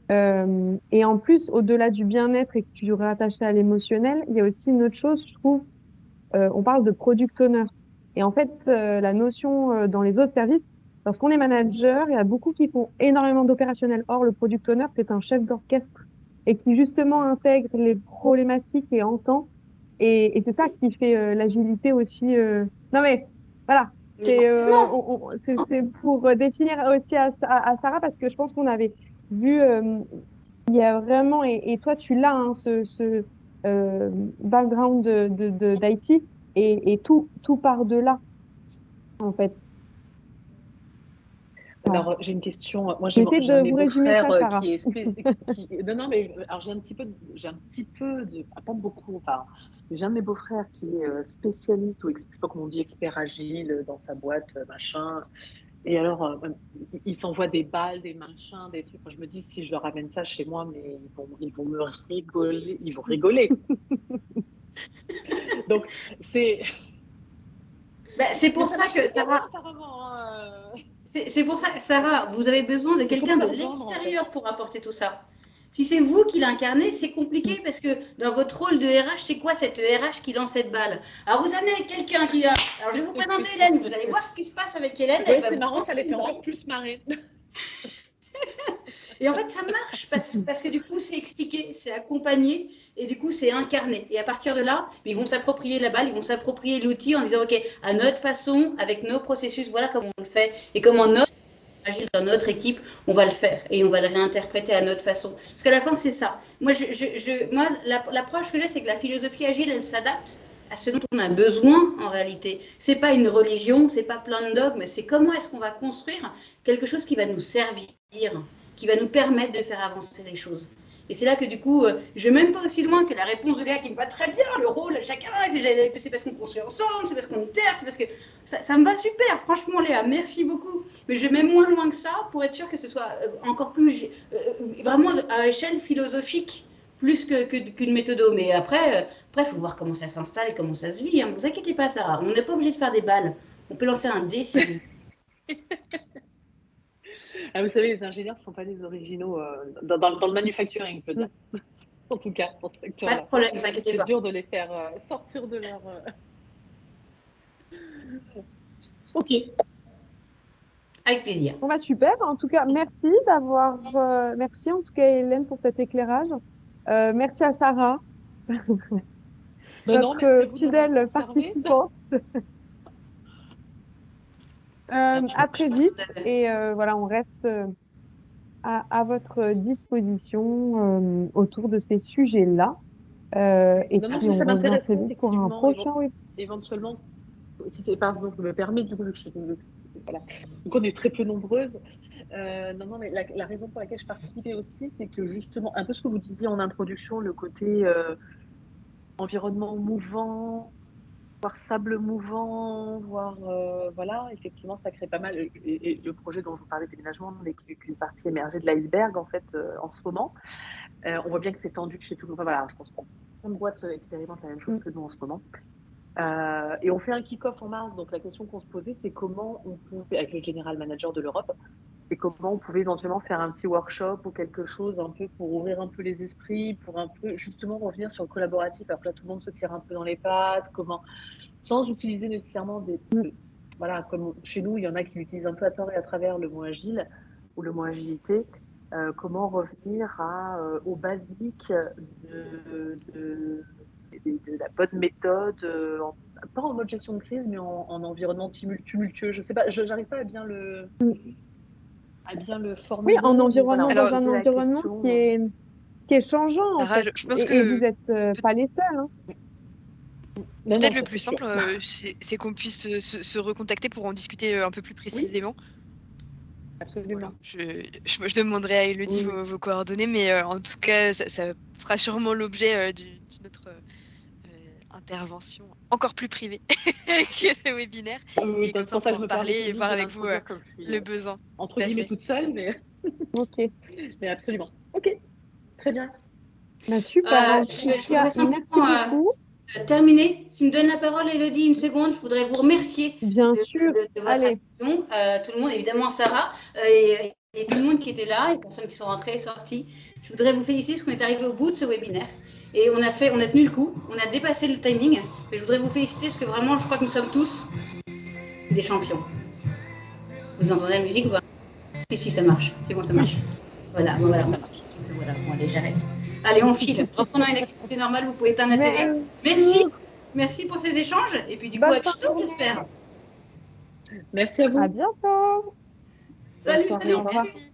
Speaker 1: Et en plus, au-delà du bien-être et que tu rattaches à l'émotionnel, il y a aussi une autre chose, je trouve, on parle de product owner. Et en fait, la notion dans les autres services, lorsqu'on est manager, il y a beaucoup qui font énormément d'opérationnel. Or, le product owner, c'est un chef d'orchestre et qui justement intègre les problématiques et entend. Et c'est ça qui fait l'agilité aussi. Non mais voilà,
Speaker 2: Mais complètement.
Speaker 1: c'est pour définir aussi à Sarah parce que je pense qu'on avait vu Il y a vraiment, et toi, tu l'as, hein, ce background d'IT, et tout part de là, en fait. Voilà.
Speaker 3: Alors, j'ai une question. Moi,
Speaker 1: J'essaie
Speaker 3: j'ai un
Speaker 1: de
Speaker 3: de mes
Speaker 1: vous résumer
Speaker 3: beaux-frères
Speaker 1: ça, Sarah.
Speaker 3: qui est non, non, mais alors j'ai un petit peu pas beaucoup. Enfin, j'ai un de mes beaux-frères qui est spécialiste ou je sais pas comment on dit, expert agile dans sa boîte, machin. Et alors, ils s'envoient des balles, des machins, des trucs. Moi, je me dis, si je leur ramène ça chez moi, mais ils vont me rigoler. Ils vont rigoler. Donc, c'est.
Speaker 2: Bah, c'est
Speaker 3: Mais
Speaker 2: pour
Speaker 3: ça
Speaker 2: ça
Speaker 3: marche
Speaker 2: que,
Speaker 3: super bien,
Speaker 2: Sarah,
Speaker 3: apparemment, hein.
Speaker 2: c'est pour ça, Sarah, vous avez besoin de
Speaker 3: Il faut
Speaker 2: quelqu'un
Speaker 3: me
Speaker 2: de
Speaker 3: le revendre, en fait.
Speaker 2: l'extérieur pour apporter tout ça. Si c'est vous qui l'incarnez, c'est compliqué parce que dans votre rôle de RH, c'est quoi cette RH qui lance cette balle? Alors vous amenez quelqu'un qui a... Alors je vais vous présenter Hélène, vous allez voir ce qui se passe avec Hélène, elle
Speaker 3: Oui,
Speaker 2: va
Speaker 3: c'est
Speaker 2: vous
Speaker 3: marrant, ça
Speaker 2: lancer
Speaker 3: les
Speaker 2: une
Speaker 3: fait
Speaker 2: balle.
Speaker 3: encore plus marrer.
Speaker 2: Et en fait, ça marche parce que du coup, c'est expliqué, c'est accompagné et du coup, c'est incarné. Et à partir de là, ils vont s'approprier la balle, ils vont s'approprier l'outil en disant, OK, à notre façon, avec nos processus, voilà comment on le fait et comment notre agile dans notre équipe, on va le faire et on va le réinterpréter à notre façon. Parce qu'à la fin, c'est ça. Moi, l'approche que j'ai, c'est que la philosophie agile, elle s'adapte à ce dont on a besoin en réalité. C'est pas une religion, c'est pas plein de dogmes, c'est comment est-ce qu'on va construire quelque chose qui va nous servir, qui va nous permettre de faire avancer les choses. Et c'est là que du coup, je vais même pas aussi loin que la réponse de Léa qui me va très bien, le rôle à chacun, c'est parce qu'on construit ensemble, c'est parce qu'on itère, c'est parce que ça me va super, franchement Léa, merci beaucoup. Mais je vais même moins loin que ça pour être sûr que ce soit encore plus, vraiment à échelle philosophique, plus qu'une méthode. Mais après, il faut voir comment ça s'installe et comment ça se vit. Hein. Vous inquiétez pas, Sarah, on n'est pas obligé de faire des balles. On peut lancer un dé si vous.
Speaker 3: Ah, vous savez, les ingénieurs ne sont pas des originaux dans le manufacturing, je veux dire. En tout cas, dans ce
Speaker 2: Pas de
Speaker 3: secteur-là.
Speaker 2: problème, vous inquiétez
Speaker 3: C'est
Speaker 2: pas.
Speaker 3: dur de les faire sortir de leur. Ok.
Speaker 2: Avec plaisir.
Speaker 1: Bon, bah, super. En tout cas, merci en tout cas, Hélène, pour cet éclairage. Merci à Sarah,
Speaker 3: Ben non,
Speaker 1: notre
Speaker 3: merci à vous de m'avoir
Speaker 1: fidèle
Speaker 3: conservé.
Speaker 1: participante. À très vite. Et voilà, on reste à votre disposition autour de ces sujets-là. Et
Speaker 3: Non, non,
Speaker 1: puis,
Speaker 3: si
Speaker 1: on
Speaker 3: ça
Speaker 1: revient très
Speaker 3: m'intéressait,
Speaker 1: vite pour un
Speaker 3: effectivement,
Speaker 1: prochain web.
Speaker 3: éventuellement, si c'est pardon, je me permets, du coup, voilà. Donc, on est très peu nombreuses. Non, non, mais la raison pour laquelle je participais aussi, c'est que justement, un peu ce que vous disiez en introduction, le côté environnement mouvant, voire sable mouvant, voire voilà, effectivement, ça crée pas mal. Et le projet dont je vous parlais, déménagement, n'est qu'une partie émergée de l'iceberg, en fait, en ce moment. On voit bien que c'est tendu de chez tout le monde. Enfin, voilà, je pense qu'on plein de boîtes expérimentent la même chose
Speaker 1: Mm.
Speaker 3: que nous en ce moment. Et on fait un kick-off en mars. Donc la question qu'on se posait, c'est comment on pouvait, avec le General Manager de l'Europe, c'est comment on pouvait éventuellement faire un petit workshop ou quelque chose un peu pour ouvrir un peu les esprits, pour un peu justement revenir sur le collaboratif. Alors que là, tout le monde se tire un peu dans les pattes. Comment, sans utiliser nécessairement des. Parce que, voilà, comme chez nous, il y en a qui l'utilisent un peu à tort et à travers le mot agile ou le mot agilité. Comment revenir aux basiques de la bonne méthode, pas en mode gestion de crise, mais en environnement tumultueux. Je sais pas, j'arrive pas à bien le
Speaker 1: Oui,
Speaker 3: formuler, mais voilà, on peut se
Speaker 4: Alors,
Speaker 1: dans un
Speaker 3: poser la
Speaker 1: environnement
Speaker 3: question.
Speaker 1: qui est changeant, en
Speaker 4: Sarah,
Speaker 1: fait.
Speaker 4: je pense
Speaker 1: Et
Speaker 4: que
Speaker 1: vous êtes
Speaker 4: peut-
Speaker 1: pas les seuls, hein.
Speaker 3: Non, non,
Speaker 4: peut-être le
Speaker 3: ça
Speaker 4: plus
Speaker 3: c'est sûr.
Speaker 4: simple, c'est qu'on puisse se recontacter pour en discuter un peu plus
Speaker 3: Oui,
Speaker 4: précisément. Voilà,
Speaker 3: absolument.
Speaker 4: je demanderai à Elodie
Speaker 3: Oui, oui.
Speaker 4: vos coordonnées, mais en tout cas, ça fera sûrement l'objet d'une autre intervention encore plus privée que ce webinaire. Et comme
Speaker 3: C'est
Speaker 4: ça,
Speaker 3: pour
Speaker 4: on
Speaker 3: ça
Speaker 4: peut
Speaker 3: que je
Speaker 4: en
Speaker 3: me
Speaker 4: parler
Speaker 3: permettais
Speaker 4: et
Speaker 3: juste
Speaker 4: voir
Speaker 3: de
Speaker 4: avec vous
Speaker 3: l'introduire comme je suis
Speaker 4: le besoin.
Speaker 3: entre
Speaker 4: Tout à
Speaker 3: guillemets
Speaker 4: fait.
Speaker 3: toute seule,
Speaker 1: Ok.
Speaker 3: mais absolument. Ok, très bien.
Speaker 1: Bah, super. En tout
Speaker 2: Je
Speaker 1: cas,
Speaker 2: voudrais
Speaker 1: merci
Speaker 2: simplement
Speaker 1: beaucoup.
Speaker 2: terminer. Si me donne la parole, Elodie, une seconde, je voudrais vous remercier
Speaker 1: Bien sûr.
Speaker 2: de votre
Speaker 1: Allez.
Speaker 2: attention. Tout le monde, évidemment Sarah, et tout le monde qui était là, et les personnes qui sont rentrées et sorties. Je voudrais vous féliciter parce qu'on est arrivé au bout de ce webinaire. Et on a tenu le coup, on a dépassé le timing. Et je voudrais vous féliciter parce que vraiment, je crois que nous sommes tous des champions. Vous entendez la musique ou pas? Si, ça marche. C'est bon, ça marche.
Speaker 3: Oui,
Speaker 2: Voilà, bon, voilà,
Speaker 3: ça marche.
Speaker 2: voilà, bon, allez, j'arrête. Allez, on file. Reprenons une activité normale, vous pouvez éteindre la télé. Merci.
Speaker 1: Merci.
Speaker 2: Merci pour ces échanges. Et puis, du coup,
Speaker 1: Bonne
Speaker 2: à
Speaker 1: fin de
Speaker 2: bientôt,
Speaker 1: journée.
Speaker 2: j'espère.
Speaker 3: Merci à
Speaker 1: À
Speaker 3: vous.
Speaker 1: bientôt.
Speaker 3: Bonne
Speaker 2: Salut,
Speaker 3: soirée,
Speaker 2: salut.
Speaker 3: au
Speaker 1: Au
Speaker 3: revoir.
Speaker 1: revoir.
Speaker 4: Merci.